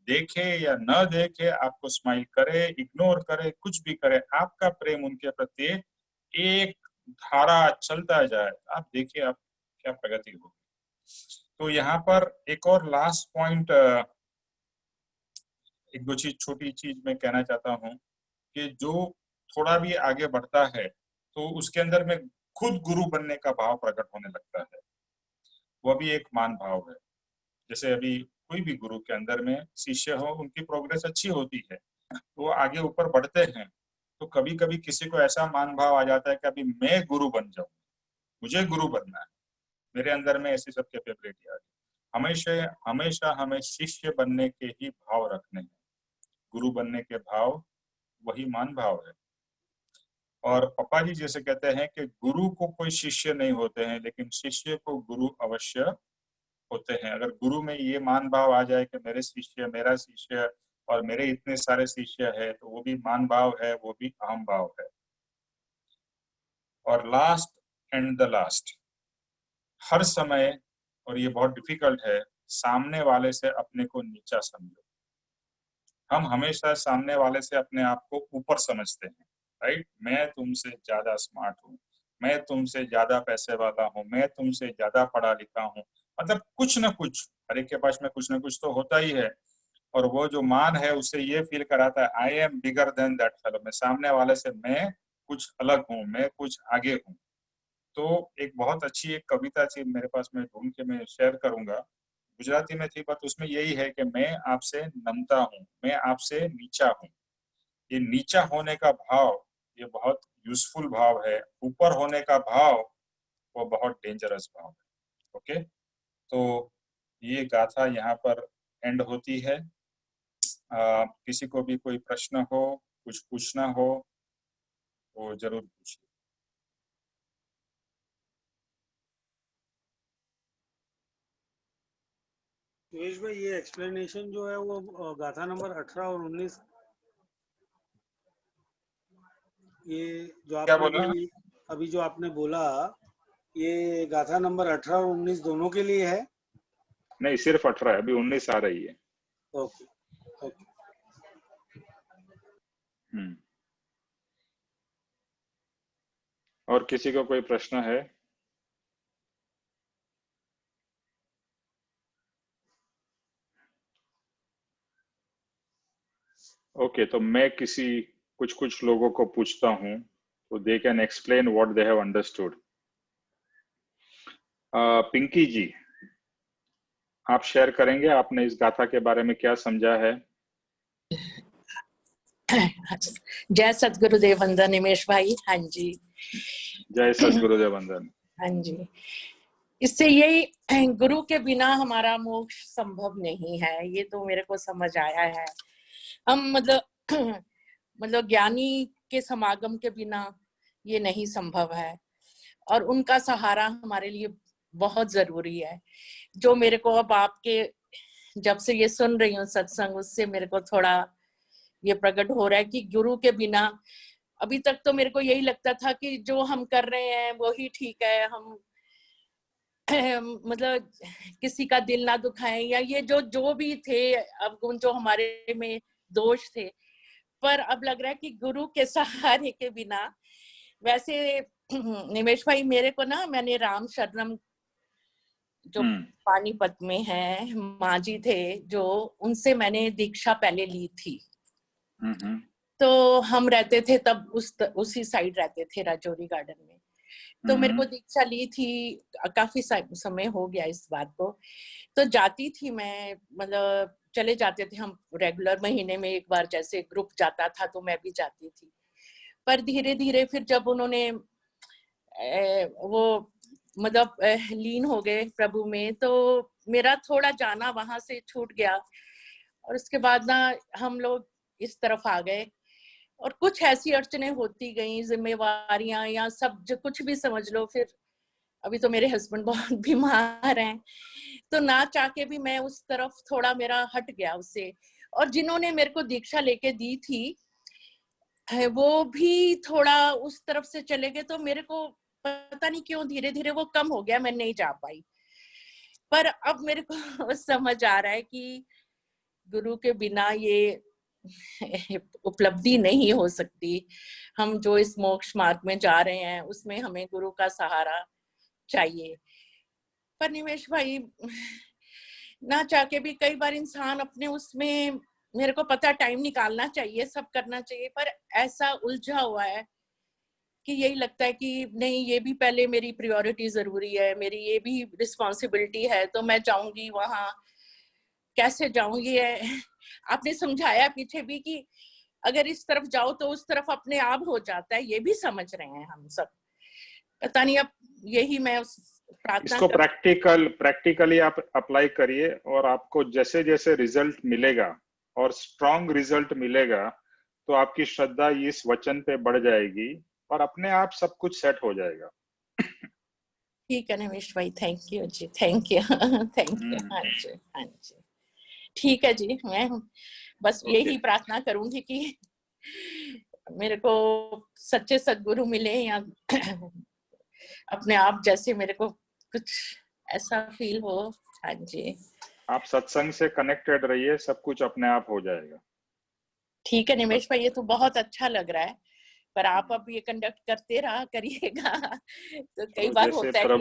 S1: देखे या न देखे, आपको स्माइल करे, इग्नोर करे, कुछ भी करे, आपका प्रेम उनके प्रति एक धारा चलता जाए। आप देखिए आप क्या प्रगति होगी। तो यहाँ पर एक और लास्ट पॉइंट, एक दो चीज, छोटी चीज मैं कहना चाहता हूँ कि जो थोड़ा भी आगे बढ़ता है तो उसके अंदर में खुद गुरु बनने का भाव प्रकट होने लगता है। वो भी एक मान भाव है। जैसे अभी कोई भी गुरु के अंदर में शिष्य हो, उनकी प्रोग्रेस अच्छी होती है तो वो आगे ऊपर बढ़ते हैं, तो कभी कभी किसी को ऐसा मान भाव आ जाता है कि अभी मैं गुरु बन जाऊं, मुझे गुरु बनना है, मेरे अंदर में ऐसी सब कैपेबिलिटी आ गई। हमेशा हमेशा हमें शिष्य बनने के ही भाव रखने हैं। गुरु बनने के भाव वही मान भाव है। और पापा जी जैसे कहते हैं कि गुरु को कोई शिष्य नहीं होते हैं, लेकिन शिष्य को गुरु अवश्य होते हैं। अगर गुरु में ये मान भाव आ जाए कि मेरे शिष्य, मेरा शिष्य और मेरे इतने सारे शिष्य है, तो वो भी मान भाव है, वो भी अहम भाव है। और लास्ट एंड द लास्ट, हर समय, और ये बहुत डिफिकल्ट है, सामने वाले से अपने को नीचा समझो। हम हमेशा सामने वाले से अपने आप को ऊपर समझते हैं, राइट। मैं तुमसे ज्यादा स्मार्ट हूँ, मैं तुमसे ज्यादा पैसे वाला हूँ, मैं तुमसे ज्यादा पढ़ा लिखा हूँ। मतलब कुछ ना कुछ हर एक के पास में कुछ ना कुछ तो होता ही है। और वो जो मान है उससे ये फील कराता है, I am bigger than that fellow. मैं सामने वाले से मैं कुछ अलग हूँ, मैं कुछ आगे हूँ। तो एक बहुत अच्छी एक कविता थी मेरे पास में, ढूंढ के मैं शेयर करूंगा, गुजराती में थी, बट उसमें यही है कि मैं आपसे नमता हूँ, मैं आपसे नीचा हूँ। ये नीचा होने का भाव ये बहुत यूजफुल भाव है। ऊपर होने का भाव वो बहुत डेंजरस भाव है। ओके, तो ये गाथा यहाँ पर एंड होती है। किसी को भी कोई प्रश्न हो, कुछ पूछना हो तो जरूर पूछिए।
S3: सुरेश भाई, ये एक्सप्लेनेशन जो है वो गाथा नंबर 18 और 19, ये जो
S1: क्या
S3: आपने
S1: बोला?
S3: अभी जो आपने बोला, ये गाथा नंबर 18 और 19 दोनों के लिए है?
S1: नहीं, सिर्फ 18 है, अभी 19 आ रही है।
S3: Okay okay.
S1: और किसी को कोई प्रश्न है? ओके, तो मैं कुछ कुछ लोगों को पूछता हूँ, तो they can explain what they have understood. Pinky ji, आप शेयर करेंगे आपने इस गाथा के बारे में क्या समझा है?
S4: जय सतगुरुदेव वंदन निमेश भाई। हाँ जी,
S1: जय सतगुरुदेव वंदन।
S4: हाँ जी। इससे यही, गुरु के बिना हमारा मोक्ष संभव नहीं है, ये तो मेरे को समझ आया है। हम मतलब ज्ञानी के समागम के बिना ये नहीं संभव है, और उनका सहारा हमारे लिए बहुत जरूरी है। जो मेरे को अब आपके जब से ये सुन रही हूँ सत्संग, उससे मेरे को थोड़ा ये प्रकट हो रहा है कि गुरु के बिना, अभी तक तो मेरे को यही लगता था कि जो हम कर रहे हैं वो ही ठीक है, हम मतलब किसी का दिल ना दुखाएं, या ये जो भी थे अवगुण जो हमारे में दोष थे। पर अब लग रहा है कि गुरु के सहारे के बिना, वैसे निमेश भाई मेरे को ना, मैंने राम शरणम जो पानीपत में है माँ जी थे, जो उनसे मैंने दीक्षा पहले ली थी। तो हम रहते थे तब उसी साइड रहते थे, राजौरी गार्डन में। तो मेरे को दीक्षा ली थी, काफी समय हो गया इस बात को। तो जाती थी मैं, मतलब चले जाते थे हम रेगुलर, महीने में एक बार जैसे ग्रुप जाता था तो मैं भी जाती थी। पर धीरे धीरे फिर जब उन्होंने वो मतलब लीन हो गए प्रभु में, तो मेरा थोड़ा जाना वहां से छूट गया। और उसके बाद ना हम लोग इस तरफ आ गए, और कुछ ऐसी अड़चने होती गई, जिम्मेवारियां या सब जो कुछ भी समझ लो। फिर अभी तो मेरे हस्बैंड बहुत बीमार हैं, तो ना चाह के भी मैं उस तरफ थोड़ा मेरा हट गया उससे। और जिन्होंने मेरे को दीक्षा लेके दी थी वो भी थोड़ा उस तरफ से चले गए, तो मेरे को पता नहीं क्यों धीरे धीरे वो कम हो गया, मैं नहीं जा पाई। पर अब मेरे को समझ आ रहा है कि गुरु के बिना ये उपलब्धि नहीं हो सकती। हम जो इस मोक्ष मार्ग में जा रहे हैं उसमें हमें गुरु का सहारा चाहिए। पर निमेश भाई, ना चाह के भी कई बार इंसान अपने उसमें, मेरे को पता टाइम निकालना चाहिए, सब करना चाहिए, पर ऐसा उलझा हुआ है कि यही लगता है कि नहीं, ये भी पहले मेरी प्रायोरिटी जरूरी है, मेरी ये भी रिस्पॉन्सिबिलिटी है, तो मैं जाऊंगी वहां, कैसे जाऊंगी। आपने समझाया पीछे भी कि अगर इस तरफ जाओ तो उस तरफ अपने आप हो जाता है, ये भी समझ रहे हैं हम सब। पता नहीं, अब यही मैं प्रार्थना
S1: इसको प्रैक्टिकली आप अप्लाई करिए, और आपको जैसे जैसे रिजल्ट मिलेगा और स्ट्रॉन्ग रिजल्ट मिलेगा, तो आपकी श्रद्धा इस वचन पे बढ़ जाएगी और अपने आप सब कुछ सेट हो जाएगा।
S4: ठीक है निमेश भाई, थैंक यू जी, थैंक यू थैंक यू। हाँ जी, हाँ जी, ठीक है जी। मैं बस यही प्रार्थना करूंगी कि मेरे को सच्चे सद्गुरु मिले, या अपने आप जैसे मेरे को कुछ ऐसा फील हो। हाँ जी,
S1: आप सत्संग से कनेक्टेड रहिए, सब कुछ अपने आप हो जाएगा। ठीक
S4: है निमेश भाई, ये तो बहुत अच्छा लग रहा है, पर आप अब ये कंडक्ट करते रहा करिएगा। तो कई बार होता है कि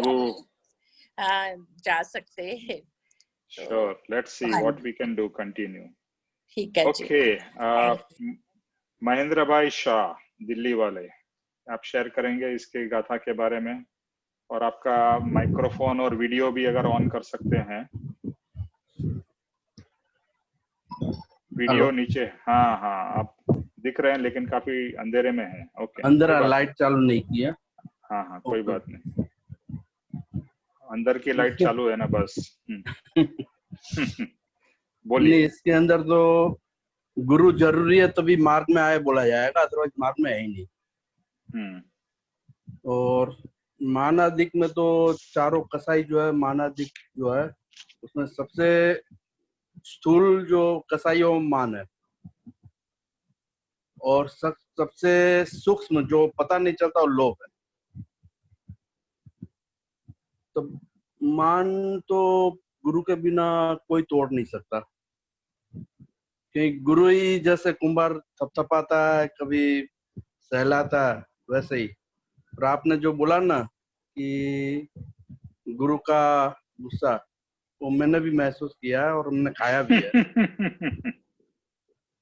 S4: हम जा सकते हैं।
S1: Sure, let's see what we can do. Continue.
S4: ठीक है जी।
S1: Okay, महेंद्र भाई शाह दिल्ली वाले, आप शेयर करेंगे इसके गाथा के बारे में, और आपका माइक्रोफोन और वीडियो भी अगर ऑन कर सकते हैं। वीडियो नीचे, हाँ हाँ, आप दिख रहे हैं लेकिन काफी अंधेरे में है। ओके,
S5: अंदर लाइट चालू नहीं किया।
S1: हाँ हाँ, कोई बात नहीं, अंदर की लाइट चालू है ना, बस। बोलिए।
S5: इसके अंदर तो गुरु जरूरी है तभी मार्ग में आए बोला जाएगा, अदरवाइज मार्ग में है ही नहीं। और मानादिक में तो चारों कसाई जो है, मानादिक जो है उसमें सबसे स्थूल जो कसाई वो मान है, और सबसे सूक्ष्म जो पता नहीं चलता वो लोभ है। तो मान तो गुरु के बिना कोई तोड़ नहीं सकता, क्योंकि गुरु ही जैसे कुंभार थपथपाता है, कभी सहलाता है, वैसे ही और आपने जो बोला ना कि गुरु का गुस्सा, वो मैंने भी महसूस किया है और हमने खाया भी है।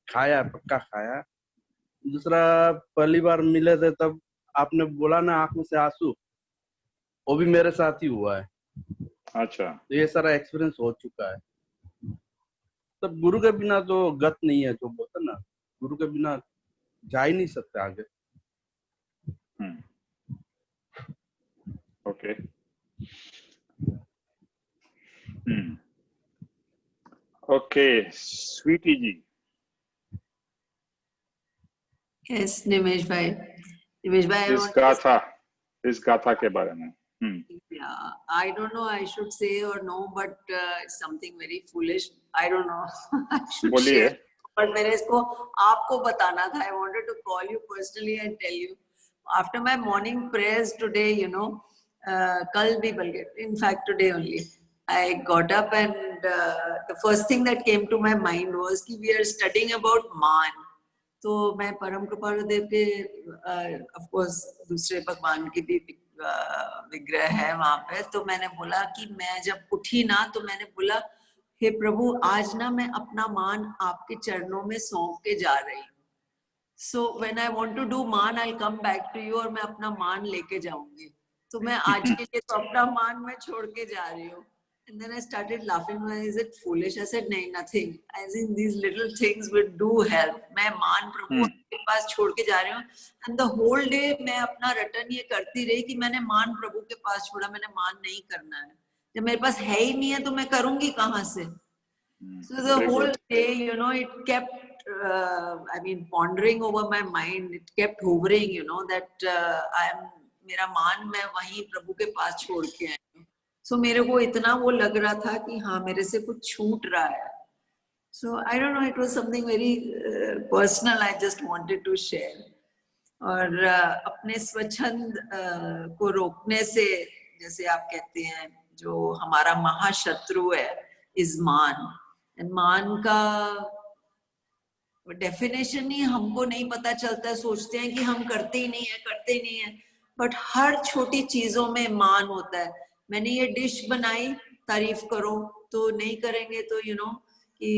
S5: खाया, पक्का खाया। दूसरा, पहली बार मिले थे तब आपने बोला ना आंखों से आंसू, वो भी मेरे साथ ही हुआ है।
S1: अच्छा,
S5: तो ये सारा एक्सपीरियंस हो चुका है। तब गुरु के बिना तो गत नहीं है, जो बोलते ना, गुरु के बिना जा ही नहीं सकते आगे।
S1: Okay. Okay, Sweety ji.
S6: Yes, Nimesh bhai. Nimesh bhai, I
S1: इस
S6: want to
S1: गाथा के बारे में।
S6: yeah, I don't know I should say or no, but it's something very foolish. I don't know. I should
S1: बोलिए।
S6: share. But मैंने इसको आपको बताना था. I wanted to call you personally and tell you. After my morning prayers today, you know, कल भी बल्कि, in fact today only, I got up and the first thing that came to my mind was कि we are studying about मान. तो मैं परम कृपालु देव के ऑफ कोर्स दूसरे भगवान की भी विग्रह है वहां पे, तो मैंने बोला कि मैं जब उठी ना तो मैंने बोला हे प्रभु आज ना मैं अपना मान आपके चरणों में सौंप के जा रही हूँ। So when I want to do man I come back to you, और मैं अपना मान लेके जाऊंगी। तो मैं आज के लिए तो अपना मान मैं छोड़ के जा रही हूँ। And then I started laughing. Is it foolish? I said, "नहीं, nothing. I think these little things will do help." मैं मान प्रभु के पास छोड़ के जा रही हूँ, and the whole day मैं अपना रटन ये करती रही कि मैंने मान प्रभु के पास छोड़ा, मैंने मान नहीं करना है। जब मेरे पास है ही नहीं है तो मैं करूँगी कहाँ से? So the whole day, you know, it kept, I mean, pondering over my mind. It kept hovering, you know, that मेरा मान मैं वहीं प्रभु के पास छोड़ के आई हूँ। So मेरे को इतना वो लग रहा था कि हाँ मेरे से कुछ छूट रहा है। So I don't know, it was something very personal. I just wanted to share. और अपने स्वच्छंद को रोकने से, जैसे आप कहते हैं, जो हमारा महाशत्रु है इस मान, मान का डेफिनेशन ही हमको नहीं पता चलता। सोचते हैं कि हम करते ही नहीं है, बट हर छोटी चीजों में मान होता है। मैंने ये डिश बनाई, तारीफ करो, तो नहीं करेंगे तो यू नो कि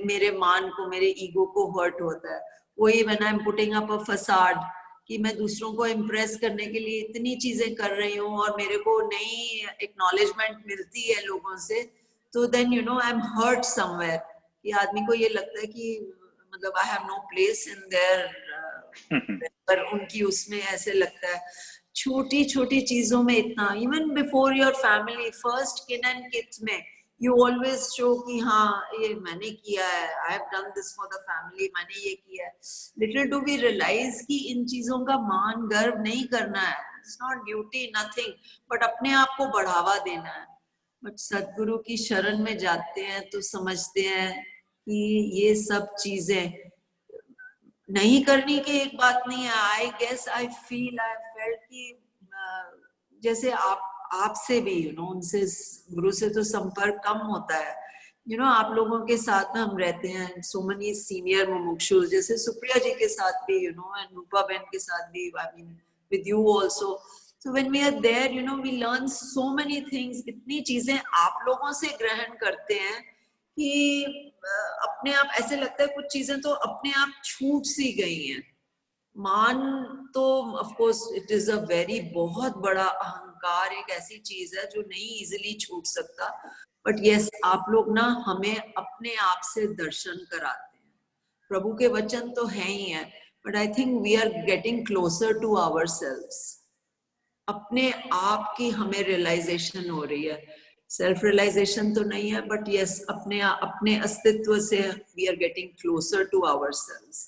S6: मेरे मान को, मेरे ईगो को हर्ट होता है। वही when I am putting up a facade, कि मैं दूसरों को इम्प्रेस करने के लिए इतनी चीजें कर रही हूँ और मेरे को नई एक्नॉलेजमेंट मिलती है लोगों से, तो then you know I am hurt somewhere. कि आदमी को ये लगता है कि मतलब I have no place in there, पर उनकी उसमें ऐसे लगता है। छोटी छोटी चीजों में इतना, even before your family, first किन एंड किड्स में यू ऑलवेज शो कि हाँ ये मैंने किया है, I have done this for the family, मैंने ये किया है। लिटिल डू वी रियलाइज कि इन चीजों का मान गर्व नहीं करना है, it's not duty, nothing, but अपने आप को बढ़ावा देना है। बट सदगुरु की शरण में जाते हैं तो समझते हैं कि ये सब चीजें नहीं करने की एक बात नहीं है। I guess I feel, I felt कि जैसे आपसे भी यू नो, उनसे, गुरु से तो संपर्क कम होता है। यू नो आप लोगों के साथ में हम रहते हैं, सो मेनी सीनियर मुमुक्षु, जैसे सुप्रिया जी के साथ भी, यू नो, एंड रूपा बहन के साथ भी, I mean with you also. So when we are there, you know, we learn so many things. इतनी चीजें आप लोगों से ग्रहण करते हैं कि अपने आप ऐसे लगता है कुछ चीजें तो अपने आप छूट सी गई हैं। मान तो of course it is a very, बहुत बड़ा अहंकार, एक ऐसी चीज है जो नहीं इजीली छूट सकता। बट यस, आप लोग ना हमें अपने आप से दर्शन कराते हैं। प्रभु के वचन तो हैं ही हैं, but I think we are getting closer to ourselves. अपने आप की हमें रियलाइजेशन हो रही है। सेल्फ रियलाइजेशन तो नहीं है, बट यस, अपने अस्तित्व से we are getting closer to ourselves.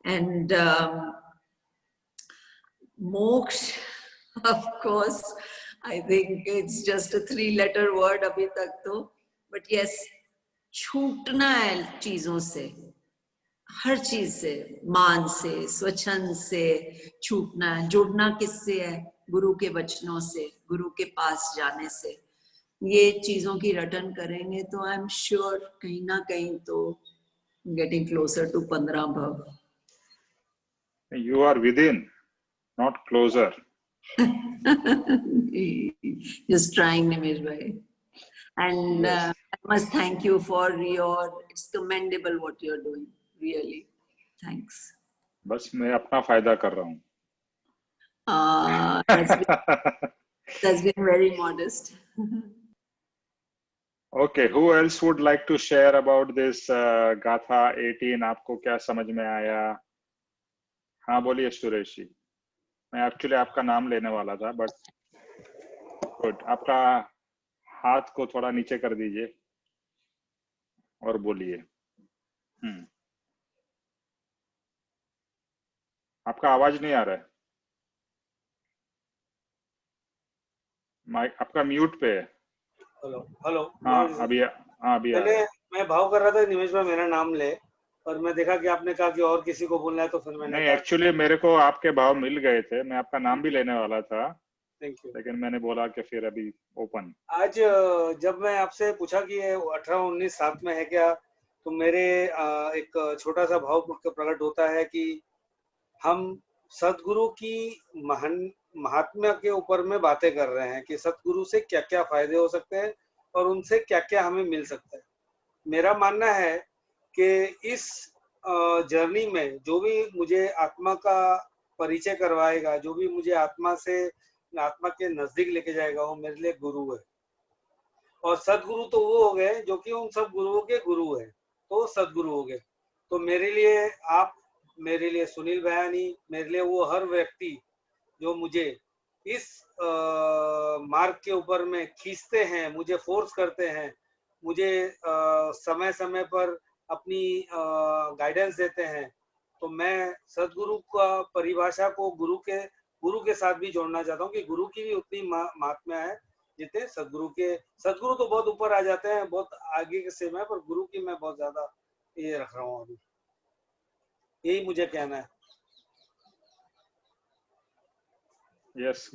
S6: And moksha, of course, I think it's just a 3-letter word अभी तक तो, बट यस, छूटना है चीजों से, हर चीज से, मान से, स्वच्छंद से छूटना है। जुड़ना किससे है? गुरु के वचनों से, गुरु के पास जाने से। ये चीजों की रटन करेंगे तो आई एम श्योर कहीं ना कहीं तो गेटिंग क्लोजर टू 15 भव।
S1: You are within, not closer.
S6: Just trying, Nimesh bhai. And
S1: Yes.
S6: I must thank you for your, it's commendable what you're doing, really. Thanks.
S1: बस मैं अपना फायदा कर रहा हूँ.
S6: That's been very modest.
S1: Okay, who else would like to share about this गाथा 18? आपको क्या समझ में आया? हाँ बोलिए सुरेश जी. मैं एक्चुअली आपका नाम लेने वाला था, बट गुड. आपका हाथ को थोड़ा नीचे कर दीजिए और बोलिए. आपका आवाज नहीं आ रहा है. माइक आपका म्यूट पे है.
S3: Hello hello.
S1: हाँ अभी आ
S3: पहले
S1: रहा है.
S3: मैं भाव कर रहा था निमेश भाई मेरा नाम ले, पर मैं देखा कि आपने कहा कि और किसी को बोलना है, तो फिर मैंने
S1: नहीं, एक्चुअली मेरे को आपके भाव मिल गए थे. मैं आपका नाम भी लेने वाला था,
S3: थैंक यू.
S1: लेकिन मैंने बोला कि फिर अभी ओपन.
S3: आज जब मैं आपसे पूछा कि ये 18-19 साथ में है क्या, तो मेरे एक छोटा सा भाव प्रकट होता है कि हम सतगुरु की महात्म्य के ऊपर में बातें कर रहे हैं कि सतगुरु से क्या क्या फायदे हो सकते हैं और उनसे क्या क्या हमें मिल सकता है. मेरा मानना है कि इस जर्नी में जो भी मुझे आत्मा का परिचय करवाएगा, जो भी मुझे आत्मा के नजदीक लेके जाएगा, वो मेरे लिए गुरु है. और सदगुरु तो वो हो गए जो कि उन सब गुरुओं के गुरु है, तो सदगुरु हो गए. तो मेरे लिए आप, मेरे लिए सुनील बयानी, मेरे लिए वो हर व्यक्ति जो मुझे इस मार्ग के ऊपर में खींचते हैं, मुझे फोर्स करते हैं, मुझे समय समय पर अपनी गाइडेंस देते हैं. तो मैं सदगुरु का परिभाषा को गुरु के साथ भी जोड़ना चाहता हूँ कि गुरु की भी उतनी महात्म्य है जितने सदगुरु के. सदगुरु तो बहुत ऊपर आ जाते हैं, बहुत आगे के सेम है, पर गुरु की मैं बहुत ज्यादा ये रख रहा हूँ अभी. यही मुझे कहना है.
S1: यस,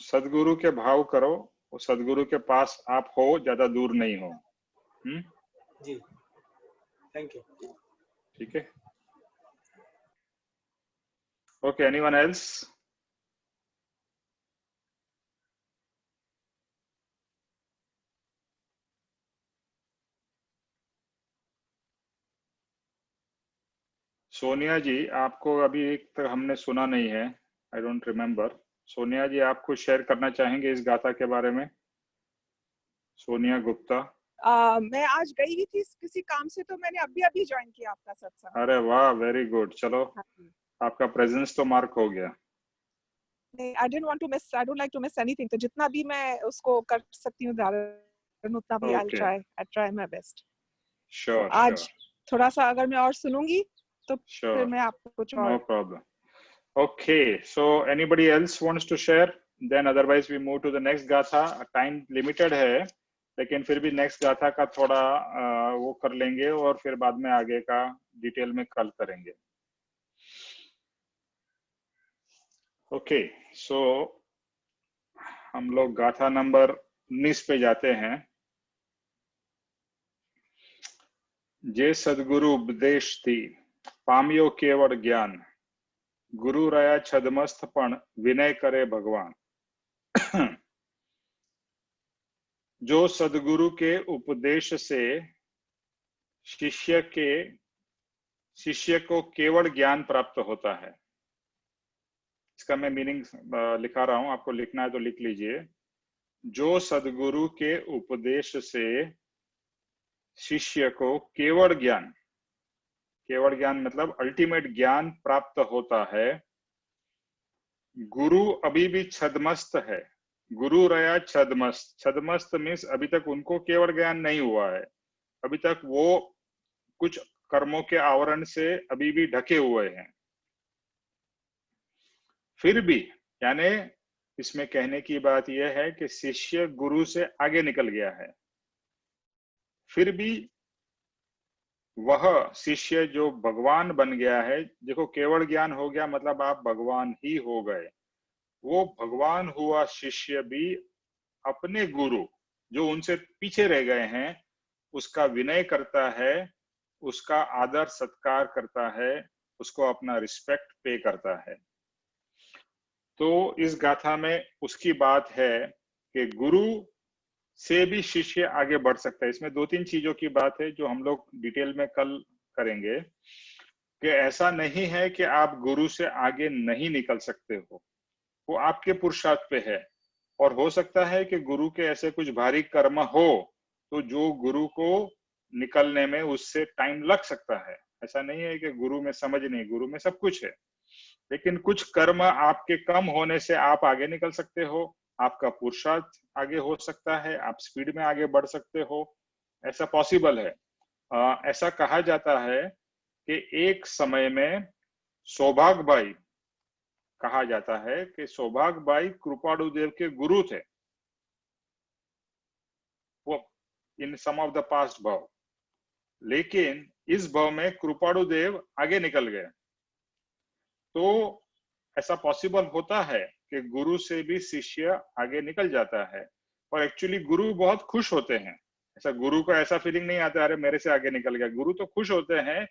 S1: सदगुरु के भाव करो, और सदगुरु के पास आप हो, ज्यादा दूर नहीं हो.
S3: जी, थैंक यू.
S1: ठीक है. Okay, anyone else? Sonia ji, आपको अभी एक तक हमने सुना नहीं है. I don't remember. Sonia ji, आप कुछ शेयर करना चाहेंगे इस गाथा के बारे में? सोनिया गुप्ता.
S7: मैं आज गई ही थी किसी काम से, तो मैंने अभी ज्वाइन किया आपका सत्संग.
S1: अरे वाह, वेरी गुड. चलो, आपका प्रेजेंस तो मार्क हो गया.
S7: I didn't want to miss, I don't like to miss anything. तो जितना भी मैं उसको कर सकती हूँ उतना भी I'll try my best.
S1: Sure.
S7: आज थोड़ा सा अगर मैं और सुनूंगी तो फिर मैं आपको कुछ और.
S1: No problem. Okay, so anybody else wants to share? Then otherwise we move to the next गाथा. Time limited है, लेकिन फिर भी next गाथा का थोड़ा वो कर लेंगे और फिर बाद में आगे का डिटेल में कल करेंगे. Okay, so हम लोग गाथा नंबर 19 पे जाते हैं. जे सदगुरु उपदेश थी पाम्यो केवल ज्ञान, गुरु रया छदमस्त पण विनय करे भगवान. जो सदगुरु के उपदेश से शिष्य को केवल ज्ञान प्राप्त होता है. इसका मैं मीनिंग लिखा रहा हूं, आपको लिखना है तो लिख लीजिए. जो सदगुरु के उपदेश से शिष्य को केवल ज्ञान मतलब अल्टीमेट ज्ञान प्राप्त होता है. गुरु अभी भी छदमस्त है. गुरु रया छदमस्त मीन्स अभी तक उनको केवल ज्ञान नहीं हुआ है. अभी तक वो कुछ कर्मों के आवरण से अभी भी ढके हुए हैं. फिर भी यानी इसमें कहने की बात यह है कि शिष्य गुरु से आगे निकल गया है. फिर भी वह शिष्य जो भगवान बन गया है, देखो केवल ज्ञान हो गया मतलब आप भगवान ही हो गए. वो भगवान हुआ शिष्य भी अपने गुरु जो उनसे पीछे रह गए हैं उसका विनय करता है, उसका आदर सत्कार करता है, उसको अपना रिस्पेक्ट पे करता है. तो इस गाथा में उसकी बात है कि गुरु से भी शिष्य आगे बढ़ सकता है। इसमें 2-3 चीजों की बात है जो हम लोग डिटेल में कल करेंगे, कि ऐसा नहीं है कि आप गुरु से आगे नहीं निकल सकते हो, वो आपके पुरुषार्थ पे है। और हो सकता है कि गुरु के ऐसे कुछ भारी कर्म हो तो जो गुरु को निकलने में उससे टाइम लग सकता है। ऐसा नहीं है कि गुरु में समझ नहीं, गुरु में सब कुछ है, लेकिन कुछ कर्म आपके कम होने से आप आगे निकल सकते हो, आपका पुरुषार्थ आगे हो सकता है, आप स्पीड में आगे बढ़ सकते हो, ऐसा पॉसिबल है। ऐसा कहा जाता है कि एक समय में सौभाग्य भाई, कहा जाता है कि सौभाग्य भाई कृपाणु देव के गुरु थे वो इन सम ऑफ द पास्ट भाव, लेकिन इस भाव में कृपाणु देव आगे निकल गए। तो ऐसा पॉसिबल होता है कि गुरु से भी शिष्य आगे निकल जाता है, और एक्चुअली गुरु बहुत खुश होते हैं। ऐसा गुरु को ऐसा फीलिंग नहीं आता अरे मेरे से आगे निकल गया, गुरु तो खुश होते हैं।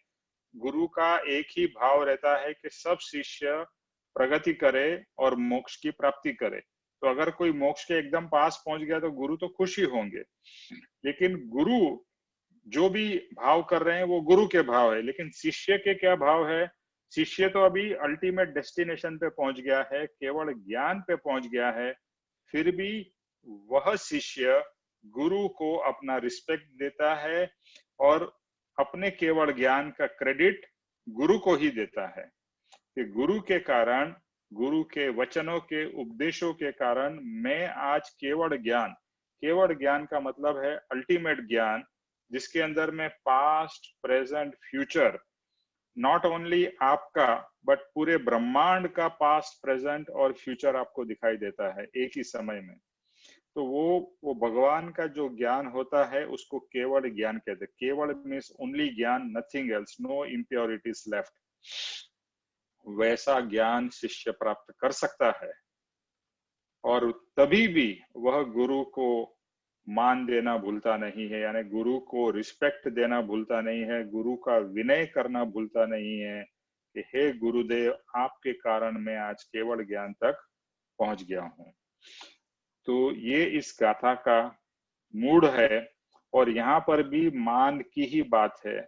S1: गुरु का एक ही भाव रहता है कि सब शिष्य प्रगति करे और मोक्ष की प्राप्ति करे। तो अगर कोई मोक्ष के एकदम पास पहुंच गया तो गुरु तो खुश ही होंगे, लेकिन गुरु जो भी भाव कर रहे हैं वो गुरु के भाव है। लेकिन शिष्य के क्या भाव है? शिष्य तो अभी अल्टीमेट डेस्टिनेशन पे पहुंच गया है, केवल ज्ञान पे पहुंच गया है, फिर भी वह शिष्य गुरु को अपना रिस्पेक्ट देता है और अपने केवल ज्ञान का क्रेडिट गुरु को ही देता है। कि गुरु के कारण, गुरु के वचनों के उपदेशों के कारण मैं आज केवल ज्ञान का मतलब है अल्टीमेट ज्ञान, जिसके अंदर में past, present, future, not only आपका बट पूरे ब्रह्मांड का पास्ट, प्रेजेंट और फ्यूचर आपको दिखाई देता है एक ही समय में। तो वो भगवान का जो ज्ञान होता है उसको केवल ज्ञान कहते हैं। केवल मीन्स ओनली ज्ञान, nothing else, no impurities left. वैसा ज्ञान शिष्य प्राप्त कर सकता है, और तभी भी वह गुरु को मान देना भूलता नहीं है, यानी गुरु को रिस्पेक्ट देना भूलता नहीं है, गुरु का विनय करना भूलता नहीं है कि हे गुरुदेव, आपके कारण मैं आज केवल ज्ञान तक पहुंच गया हूं। तो ये इस गाथा का मूड है, और यहाँ पर भी मान की ही बात है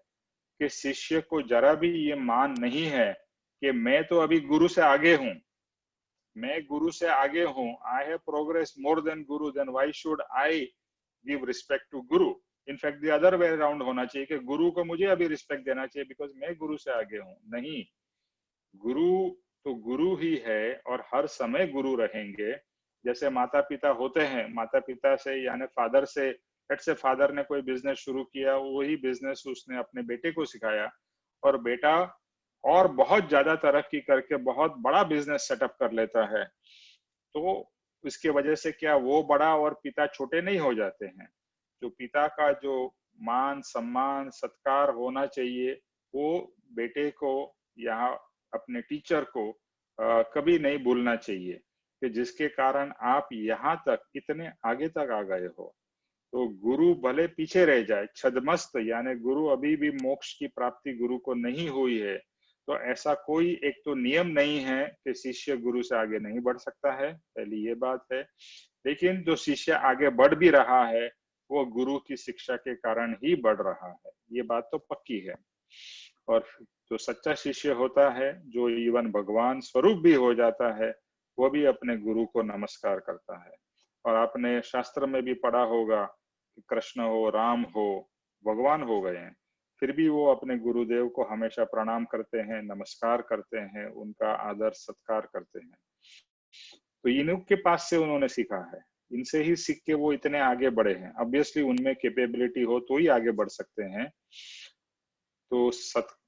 S1: कि शिष्य को जरा भी ये मान नहीं है कि मैं तो अभी गुरु से आगे हूं, मैं गुरु से आगे हूं, I have progress more than guru, then why should I give respect to guru. In fact the other way around होना चाहिए कि गुरु को मुझे अभी रिस्पेक्ट देना चाहिए बिकॉज मैं गुरु से आगे हूं। नहीं, गुरु तो गुरु ही है और हर समय गुरु रहेंगे। जैसे माता पिता होते हैं, माता पिता से यानी फादर से, लेट्स से फादर ने कोई बिजनेस शुरू किया, वही बिजनेस उसने अपने बेटे को सिखाया, और बेटा और बहुत ज्यादा तरक्की करके बहुत बड़ा बिजनेस सेटअप कर लेता है। तो इसके वजह से क्या वो बड़ा और पिता छोटे नहीं हो जाते हैं? जो पिता का जो मान, सम्मान, सत्कार होना चाहिए वो बेटे को या अपने टीचर को कभी नहीं भूलना चाहिए, कि जिसके कारण आप यहाँ तक इतने आगे तक आ गए हो। तो गुरु भले पीछे रह जाए, छदमस्त यानी गुरु अभी भी मोक्ष की प्राप्ति गुरु को नहीं हुई है, तो ऐसा कोई एक तो नियम नहीं है कि शिष्य गुरु से आगे नहीं बढ़ सकता है, पहली ये बात है। लेकिन जो शिष्य आगे बढ़ भी रहा है वो गुरु की शिक्षा के कारण ही बढ़ रहा है, ये बात तो पक्की है। और जो सच्चा शिष्य होता है, जो इवन भगवान स्वरूप भी हो जाता है, वो भी अपने गुरु को नमस्कार करता है। और आपने शास्त्र में भी पढ़ा होगा कि कृष्ण हो, राम हो, भगवान हो गए हैं, फिर भी वो अपने गुरुदेव को हमेशा प्रणाम करते हैं, नमस्कार करते हैं, उनका आदर सत्कार करते हैं। तो इन्हीं के पास से उन्होंने सीखा है, इनसे ही सीख के वो इतने आगे बढ़े हैं। ऑब्वियसली उनमें कैपेबिलिटी हो तो ही आगे बढ़ सकते हैं। तो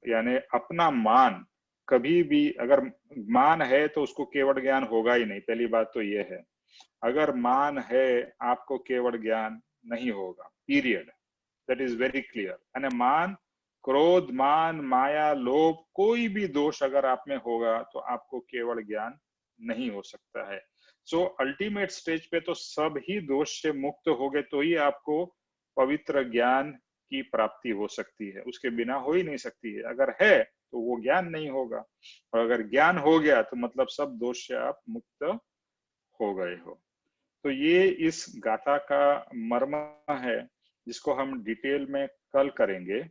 S1: यानी अपना मान कभी भी, अगर मान है तो उसको केवल ज्ञान होगा ही नहीं, पहली बात तो ये है। अगर मान है आपको केवल ज्ञान नहीं होगा, period, that is very clear. यानी मान, क्रोध, मान, माया, लोभ, कोई भी दोष अगर आप में होगा तो आपको केवल ज्ञान नहीं हो सकता है। सो अल्टीमेट स्टेज पे तो सब ही दोष से मुक्त हो गए तो ही आपको पवित्र ज्ञान की प्राप्ति हो सकती है, उसके बिना हो ही नहीं सकती है। अगर है तो वो ज्ञान नहीं होगा, और अगर ज्ञान हो गया तो मतलब सब दोष से आप मुक्त हो गए हो। तो ये इस गाथा का मर्म है, जिसको हम डिटेल में कल करेंगे।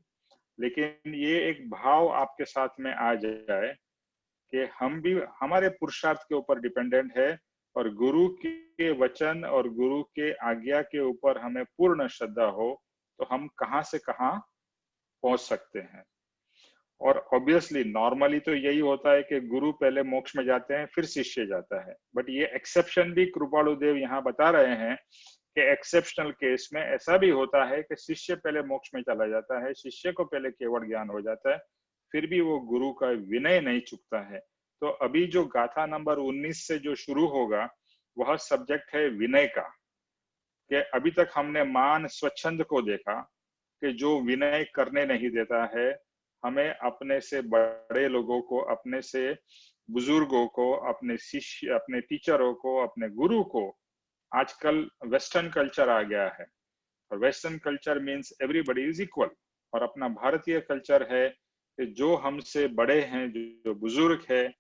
S1: लेकिन ये एक भाव आपके साथ में आ जाए कि हम भी हमारे पुरुषार्थ के ऊपर डिपेंडेंट है, और गुरु के वचन और गुरु के आज्ञा के ऊपर हमें पूर्ण श्रद्धा हो, तो हम कहां से कहां पहुंच सकते हैं। और ऑब्वियसली नॉर्मली तो यही होता है कि गुरु पहले मोक्ष में जाते हैं, फिर शिष्य जाता है। बट ये एक्सेप्शन भी कृपालु देव यहाँ बता रहे हैं कि एक्सेप्शनल केस में ऐसा भी होता है कि शिष्य पहले मोक्ष में चला जाता है, शिष्य को पहले केवल ज्ञान हो जाता है, फिर भी वो गुरु का विनय नहीं चुकता है। तो अभी जो गाथा नंबर 19 से जो शुरू होगा वह सब्जेक्ट है विनय का। कि अभी तक हमने मान स्वच्छंद को देखा कि जो विनय करने नहीं देता है, हमें अपने से बड़े लोगों को, अपने से बुजुर्गों को, अपने शिष्य, अपने टीचरों को, अपने गुरु को, आजकल वेस्टर्न कल्चर आ गया है, और western culture means everybody is equal. और अपना भारतीय कल्चर है कि जो हमसे बड़े हैं, जो बुजुर्ग है,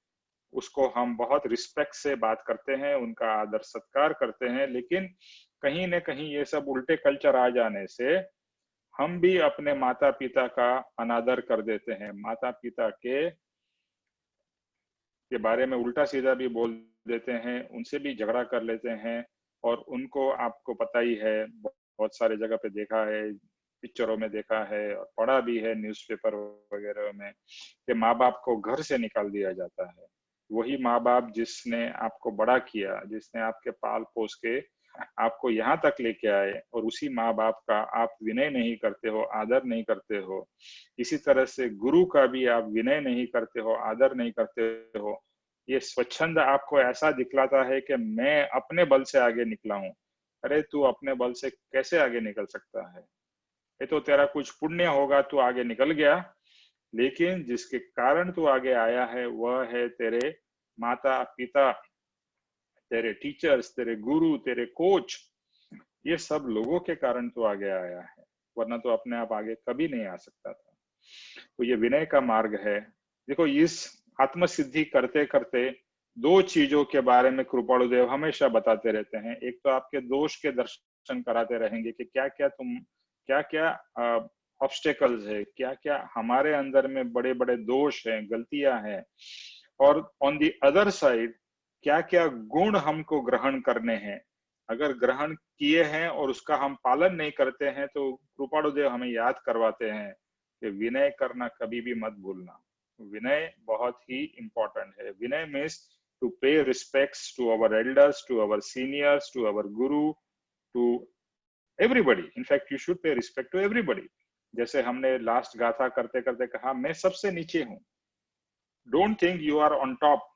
S1: उसको हम बहुत रिस्पेक्ट से बात करते हैं, उनका आदर सत्कार करते हैं। लेकिन कहीं न कहीं ये सब उल्टे कल्चर आ जाने से हम भी अपने माता पिता का अनादर कर देते हैं, माता पिता के बारे में उल्टा सीधा भी बोल देते हैं, उनसे भी झगड़ा कर लेते हैं। और उनको आपको पता ही है, बहुत सारे जगह पे देखा है, पिक्चरों में देखा है और पढ़ा भी है न्यूज़पेपर वगैरह में, कि माँ बाप को घर से निकाल दिया जाता है। वही माँ बाप जिसने आपको बड़ा किया, जिसने आपके पाल पोस के आपको यहाँ तक लेके आए, और उसी माँ बाप का आप विनय नहीं करते हो, आदर नहीं करते हो। इसी तरह से गुरु का भी आप विनय नहीं करते हो, आदर नहीं करते हो। ये स्वच्छंद आपको ऐसा दिखलाता है कि मैं अपने बल से आगे निकला हूँ। अरे तू अपने बल से कैसे आगे निकल सकता है? ये तो तेरा कुछ पुण्य होगा, तू आगे निकल गया। लेकिन जिसके कारण तू आगे आया है वह है तेरे माता पिता, तेरे टीचर्स, तेरे गुरु, तेरे कोच। ये सब लोगों के कारण तू आगे आया है, वरना तो अपने आप आगे कभी नहीं आ सकता था। तो ये विनय का मार्ग है। देखो, इस आत्मसिद्धि करते करते दो चीजों के बारे में कृपालु देव हमेशा बताते रहते हैं। एक तो आपके दोष के दर्शन कराते रहेंगे कि क्या क्या ऑब्स्टेकल्स है, क्या क्या हमारे अंदर में बड़े बड़े दोष हैं, गलतियां हैं। और ऑन दी अदर साइड क्या क्या गुण हमको ग्रहण करने हैं। अगर ग्रहण किए हैं और उसका हम पालन नहीं करते हैं, तो कृपालु देव हमें याद करवाते हैं कि विनय करना कभी भी मत भूलना। विनय बहुत ही इंपॉर्टेंट है। Vinay means to pay respects to our elders, to our seniors, to our guru, to everybody. In fact you should pay respect to everybody. जैसे हमने लास्ट गाथा करते करते कहा, मैं सबसे नीचे हूं। Don't think you are on top.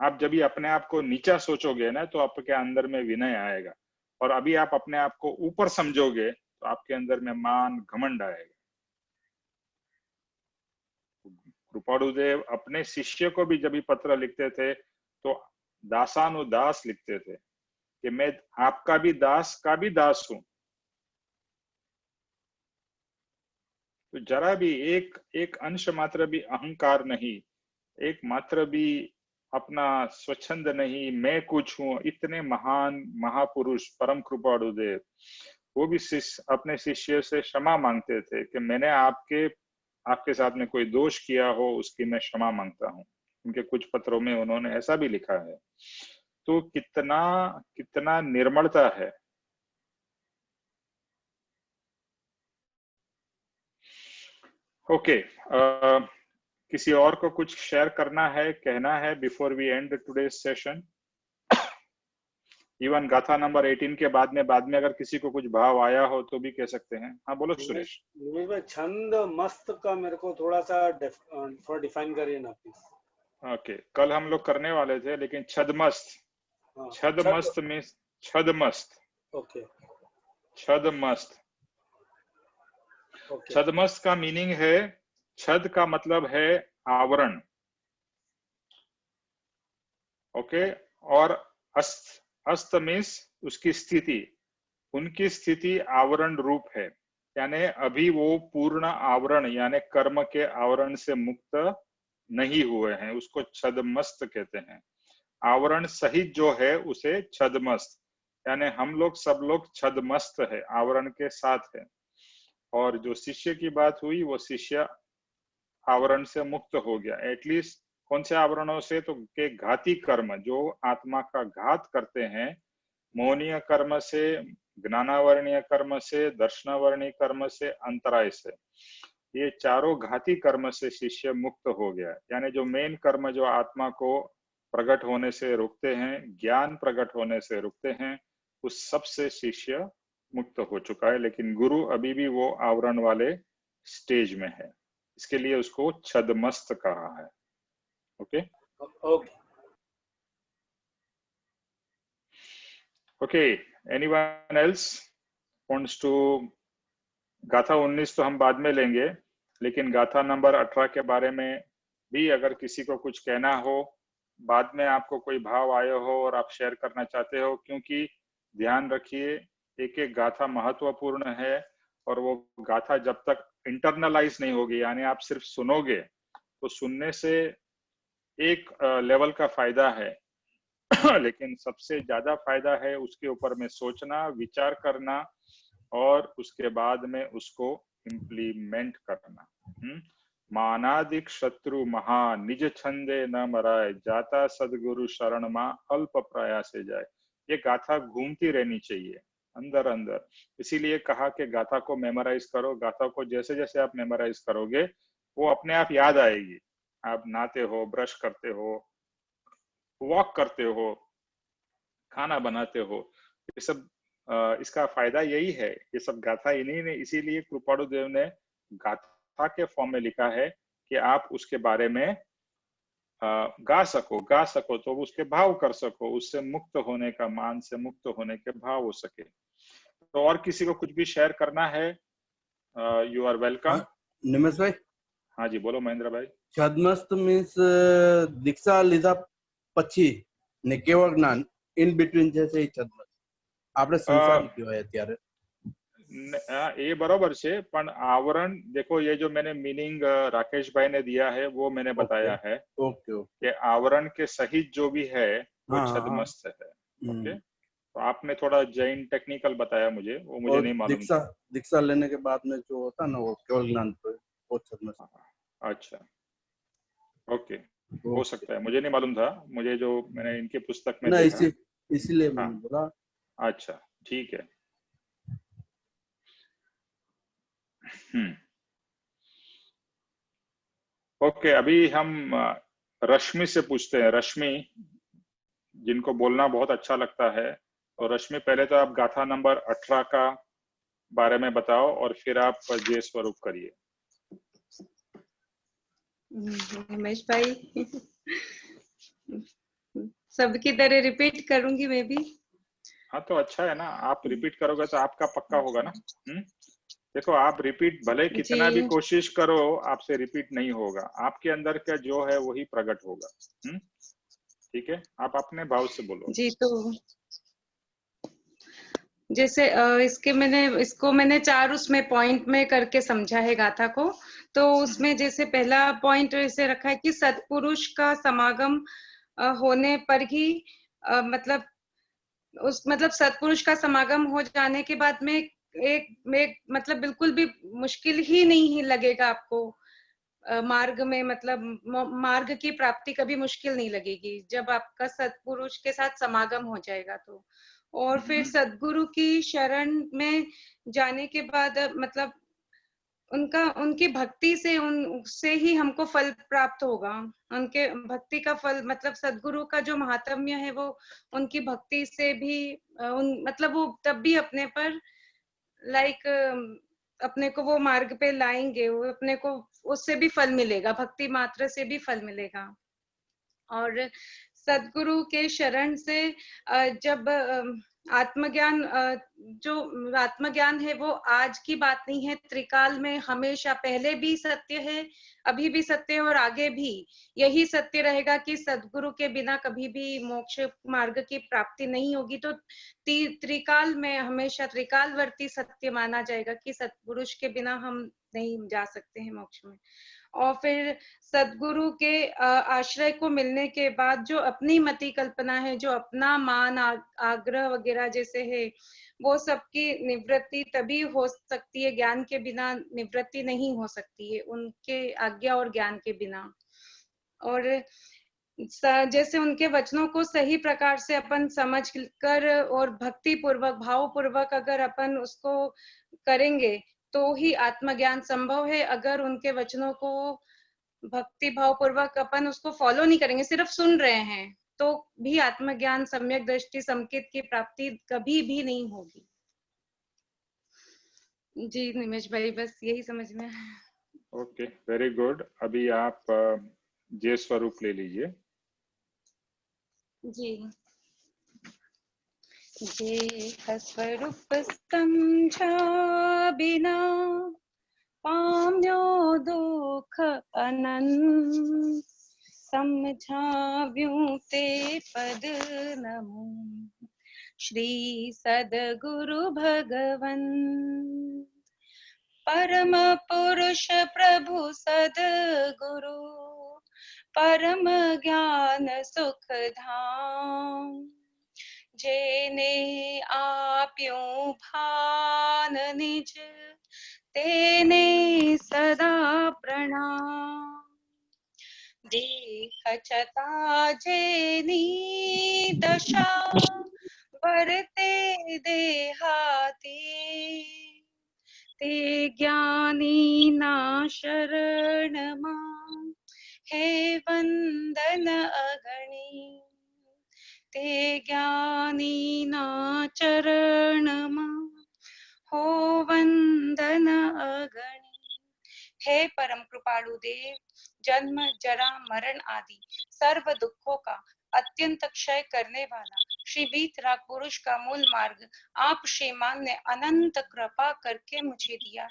S1: आप जब भी अपने आप को नीचा सोचोगे ना, तो आपके अंदर में विनय आएगा। और अभी आप अपने आप को ऊपर समझोगे तो आपके अंदर में मान घमंड आएगा। कृपालु देव अपने शिष्य को भी जब भी पत्र लिखते थे तो दासानुदास लिखते थे कि मैं आपका भी दास का भी दास हूं। तो जरा भी एक अंश मात्र भी अहंकार नहीं, एक मात्र भी अपना स्वच्छंद नहीं, मैं कुछ हूं। इतने महान महापुरुष परम कृपालु देव, वो भी अपने शिष्य से क्षमा मांगते थे कि मैंने आपके साथ में कोई दोष किया हो, उसकी मैं क्षमा मांगता हूं। उनके कुछ पत्रों में उन्होंने ऐसा भी लिखा है। तो कितना निर्मलता है। ओके, किसी और को कुछ शेयर करना है, कहना है before we end today's session? Even गाथा नंबर 18 के बाद में अगर किसी को कुछ भाव आया हो तो भी कह सकते हैं। हाँ बोलो सुरेश।
S3: छंद मस्त का मेरे को थोड़ा डिफाइन करिए ना प्लीज।
S1: ओके, कल हम लोग करने वाले थे, लेकिन छदमस्त, छदमस्त मीन्स छदमस्त। ओके, छदमस्त। छदमस्त का मीनिंग है, छद का मतलब है आवरण। ओके, और अस्त मीन्स उसकी स्थिति, उनकी स्थिति आवरण रूप है। यानी अभी वो पूर्ण आवरण यानी कर्म के आवरण से मुक्त नहीं हुए हैं, उसको छदमस्त कहते हैं। आवरण सहित जो है उसे छदमस्त, यानी हम लोग सब लोग छदमस्त है, आवरण के साथ है। और जो शिष्य की बात हुई वो शिष्य आवरण से मुक्त हो गया। एटलीस्ट कौन से आवरणों से? तो के घाती कर्म जो आत्मा का घात करते हैं, मोहनीय कर्म से, ज्ञानावरणीय कर्म से, दर्शनावरणीय कर्म से, अंतराय से, ये चारों घाती कर्म से शिष्य मुक्त हो गया। यानी जो मेन कर्म जो आत्मा को प्रकट होने से रुकते हैं, ज्ञान प्रकट होने से रुकते हैं, उस सब से शिष्य मुक्त हो चुका है। लेकिन गुरु अभी भी वो आवरण वाले स्टेज में है, इसके लिए उसको छदमस्त कहा है। Okay okay, anyone else wants to? गाथा 19 तो हम बाद में लेंगे, लेकिन गाथा नंबर 18 के बारे में भी अगर किसी को कुछ कहना हो, बाद में आपको कोई भाव आया हो और आप शेयर करना चाहते हो, क्योंकि ध्यान रखिए एक एक गाथा महत्वपूर्ण है, और वो गाथा जब तक इंटरनलाइज नहीं होगी, यानी आप सिर्फ सुनोगे, तो सुनने से एक लेवल का फायदा है लेकिन सबसे ज्यादा फायदा है उसके ऊपर में सोचना, विचार करना, और उसके बाद में उसको इम्प्लीमेंट करना। मानादिक शत्रु महा निज छंदे न मराए, जाता सदगुरु शरण मा अल्प प्रयास से जाए। ये गाथा घूमती रहनी चाहिए अंदर अंदर, इसीलिए कहा कि गाथा को मेमोराइज करो। गाथा को जैसे जैसे आप मेमोराइज करोगे वो अपने आप याद आएगी। आप नहाते हो, ब्रश करते हो, वॉक करते हो, खाना बनाते हो, ये सब इसका फायदा यही है। ये सब गाथा इन्हीं ने, इसीलिए कृपाणु देव ने गाथा के फॉर्म में लिखा है कि आप उसके बारे में गा सको तो उसके भाव कर सको, उससे मुक्त होने का, मान से मुक्त होने के भाव हो सके। तो और किसी को कुछ भी शेयर करना है, यू आर वेलकम।
S5: निमेश भाई।
S1: हाँ जी बोलो महेंद्र भाई।
S5: छदमस्त मीन्स दीक्षा લીધા પછી ને કેવળ જ્ઞાન ઇન બિટવીન છે એ છદમસ્ત આપણે સંસારી કહેવાય અત્યારે।
S1: ये बराबर છે, પણ आवरण देखो, ये जो मैंने मीनिंग राकेश भाई ने दिया है वो मैंने बताया है।
S5: ओके
S1: कि आवरण के सहित जो भी है वो छदमस्त है। ओके, तो आपने थोड़ा जैन टेक्निकल बताया मुझे, वो मुझे नहीं मालूम था।
S5: दीक्षा लेने के बाद में जो होता ना वो केवल ज्ञान वो छदमस्त।
S1: अच्छा, ओके, हो सकता है, मुझे नहीं मालूम था, मुझे जो मैंने इनके पुस्तक में देखा,
S5: इसीलिए मैंने बोला।
S1: अच्छा ठीक है। ओके, अभी हम रश्मि से पूछते हैं। रश्मि, जिनको बोलना बहुत अच्छा लगता है, तो रश्मि पहले तो आप गाथा नंबर 18 का बारे में बताओ और फिर आप जय स्वरूप करिए।
S8: रमेश भाई सबकी तरह रिपीट करूंगी मैं भी।
S1: हाँ तो अच्छा है ना, आप रिपीट करोगे तो आपका पक्का होगा ना। देखो, आप रिपीट भले कितना भी कोशिश करो, आपसे रिपीट नहीं होगा, आपके अंदर का जो है वही प्रकट होगा। ठीक है, आप अपने भाव से बोलो
S8: जी। तो जैसे इसको मैंने 4 उसमें पॉइंट में करके समझा है गाथा को। तो उसमें जैसे पहला पॉइंट ऐसे रखा है कि सत्पुरुष का समागम होने पर ही मतलब सत्पुरुष का समागम हो जाने के बाद में एक मतलब बिल्कुल भी मुश्किल ही नहीं लगेगा आपको मार्ग में, मतलब मार्ग की प्राप्ति कभी मुश्किल नहीं लगेगी जब आपका सत्पुरुष के साथ समागम हो जाएगा। तो और फिर सद्गुरु की शरण में जाने के बाद मतलब उनकी भक्ति से उससे ही हमको फल प्राप्त होगा। उनके भक्ति का फल मतलब सद्गुरु का जो महात्म्य है वो उनकी भक्ति से भी मतलब वो तब भी अपने पर अपने को वो मार्ग पे लाएंगे, वो अपने को उससे भी फल मिलेगा, भक्ति मात्र से भी फल मिलेगा। और सद्गुरु के शरण से जब आत्मज्ञान जो आत्मज्ञान है वो आज की बात नहीं है, त्रिकाल में हमेशा पहले भी सत्य है, अभी भी सत्य है और आगे भी यही सत्य रहेगा कि सद्गुरु के बिना कभी भी मोक्ष मार्ग की प्राप्ति नहीं होगी। तो त्रिकाल में हमेशा त्रिकालवर्ती सत्य माना जाएगा कि सत्पुरुष के बिना हम नहीं जा सकते हैं मोक्ष में। और फिर सद्गुरु के आश्रय को मिलने के बाद जो अपनी मति कल्पना है, जो अपना मान आग्रह वगैरह जैसे है, वो सबकी निवृत्ति तभी हो सकती है, ज्ञान के बिना निवृत्ति नहीं हो सकती है, उनके आज्ञा और ज्ञान के बिना। और जैसे उनके वचनों को सही प्रकार से अपन समझ कर और भक्ति पूर्वक भाव पूर्वक अगर अपन उसको करेंगे तो ही आत्मज्ञान संभव है। अगर उनके वचनों को भक्ति भाव पूर्वक अपन उसको फॉलो नहीं करेंगे, सिर्फ सुन रहे हैं, तो भी आत्मज्ञान सम्यक दृष्टि संकेत की प्राप्ति कभी भी नहीं होगी। जी निमेश भाई, बस यही समझ में।
S1: Okay, very good. अभी आप जय स्वरूप ले लीजिए।
S8: जी। जेह स्वरूप समझा बिना पाम्यो दुख अनंत, समझाव्यूं ते पद नमो श्री सद्गुरु भगवन। परम पुरुष प्रभु सद्गुरु, परम ज्ञान सुख धाम, जेने आप्यों भान निज, तेने सदा प्रणाम। देख छता जेनी दशा, वर्ते देहाती, ते ज्ञानी ना शरण मां, हे वंदन अगणी। ते ज्ञानी ना चरण मां, हो वंदन अगणी। हे परम कृपालु देव, जन्म जरा मरण आदि सर्व दुखों का अत्यंत क्षय करने वाला श्री वीतराग पुरुष का मूल मार्ग आप श्रीमान ने अनंत कृपा करके मुझे दिया है।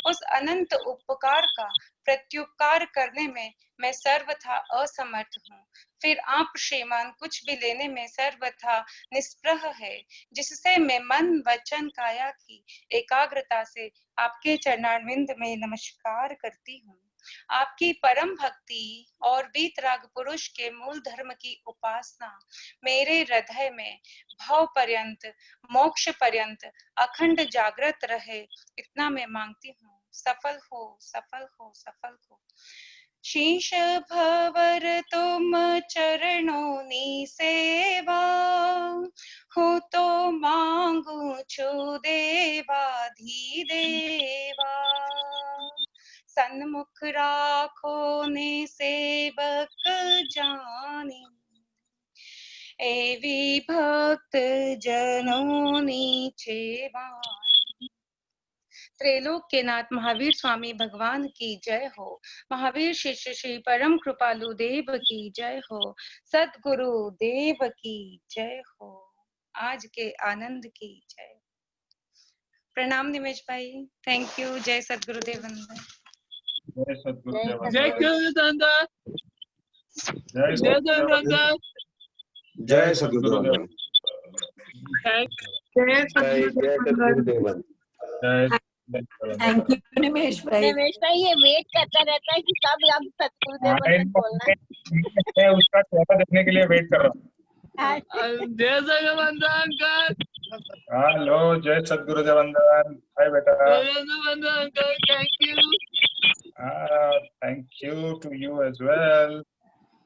S8: उस अनंत उपकार का प्रत्युपकार करने में मैं सर्वथा असमर्थ हूँ। फिर आप श्रीमान कुछ भी लेने में सर्वथा निष्प्रह है, जिससे मैं मन वचन काया की एकाग्रता से आपके चरणारविंद में नमस्कार करती हूँ। आपकी परम भक्ति और वीतराग पुरुष के मूल धर्म की उपासना मेरे हृदय में भाव पर्यंत मोक्ष पर्यंत अखंड जागृत रहे, इतना मैं मांगती हूँ। सफल हो, सफल हो, सफल हो। शीश भवर तुम चरणों नी सेवा, हो तो मांगू छु देवाधी देवा। सन्मुख राखो ने सेवक जानी, एवी भक्त जनों नी छेवानी। त्रैलोक के नाथ महावीर स्वामी भगवान की जय हो। महावीर शिष्य श्री परम कृपालु देव की जय हो। सद्गुरु देव की जय हो। आज के आनंद की जय। प्रणाम निमेश भाई, थैंक यू। जय सद्गुरुदेव वंदन।
S1: जय सद्गुरुदेव।
S5: जय गुरुदेव।
S1: जय
S5: जय गुरुदेव।
S9: जय सद्गुरुदेव।
S6: थैंक यू निमेश भाई।
S10: निमेश भाई ये वेट करता रहता है कि कब आप सद्गुरुदेव वंदन बोलना है।
S1: उसका चेहरा देखने के लिए वेट कर रहा हूँ।
S5: जय सद्गुरुदेव।
S1: हेलो, जय सद्गुरुदेव वंदन। हाय बेटा।
S5: Thank you.
S1: Thank you to you as well.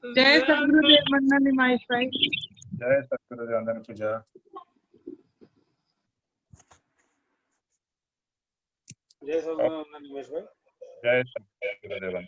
S11: जय सद्गुरुदेव वंदन निमेश भाई।
S1: जय सद्गुरुदेव वंदन पूजा।
S3: जय सद्गुरुदेव वंदन निमेश भाई।
S1: जय सद्गुरुदेव वंदन।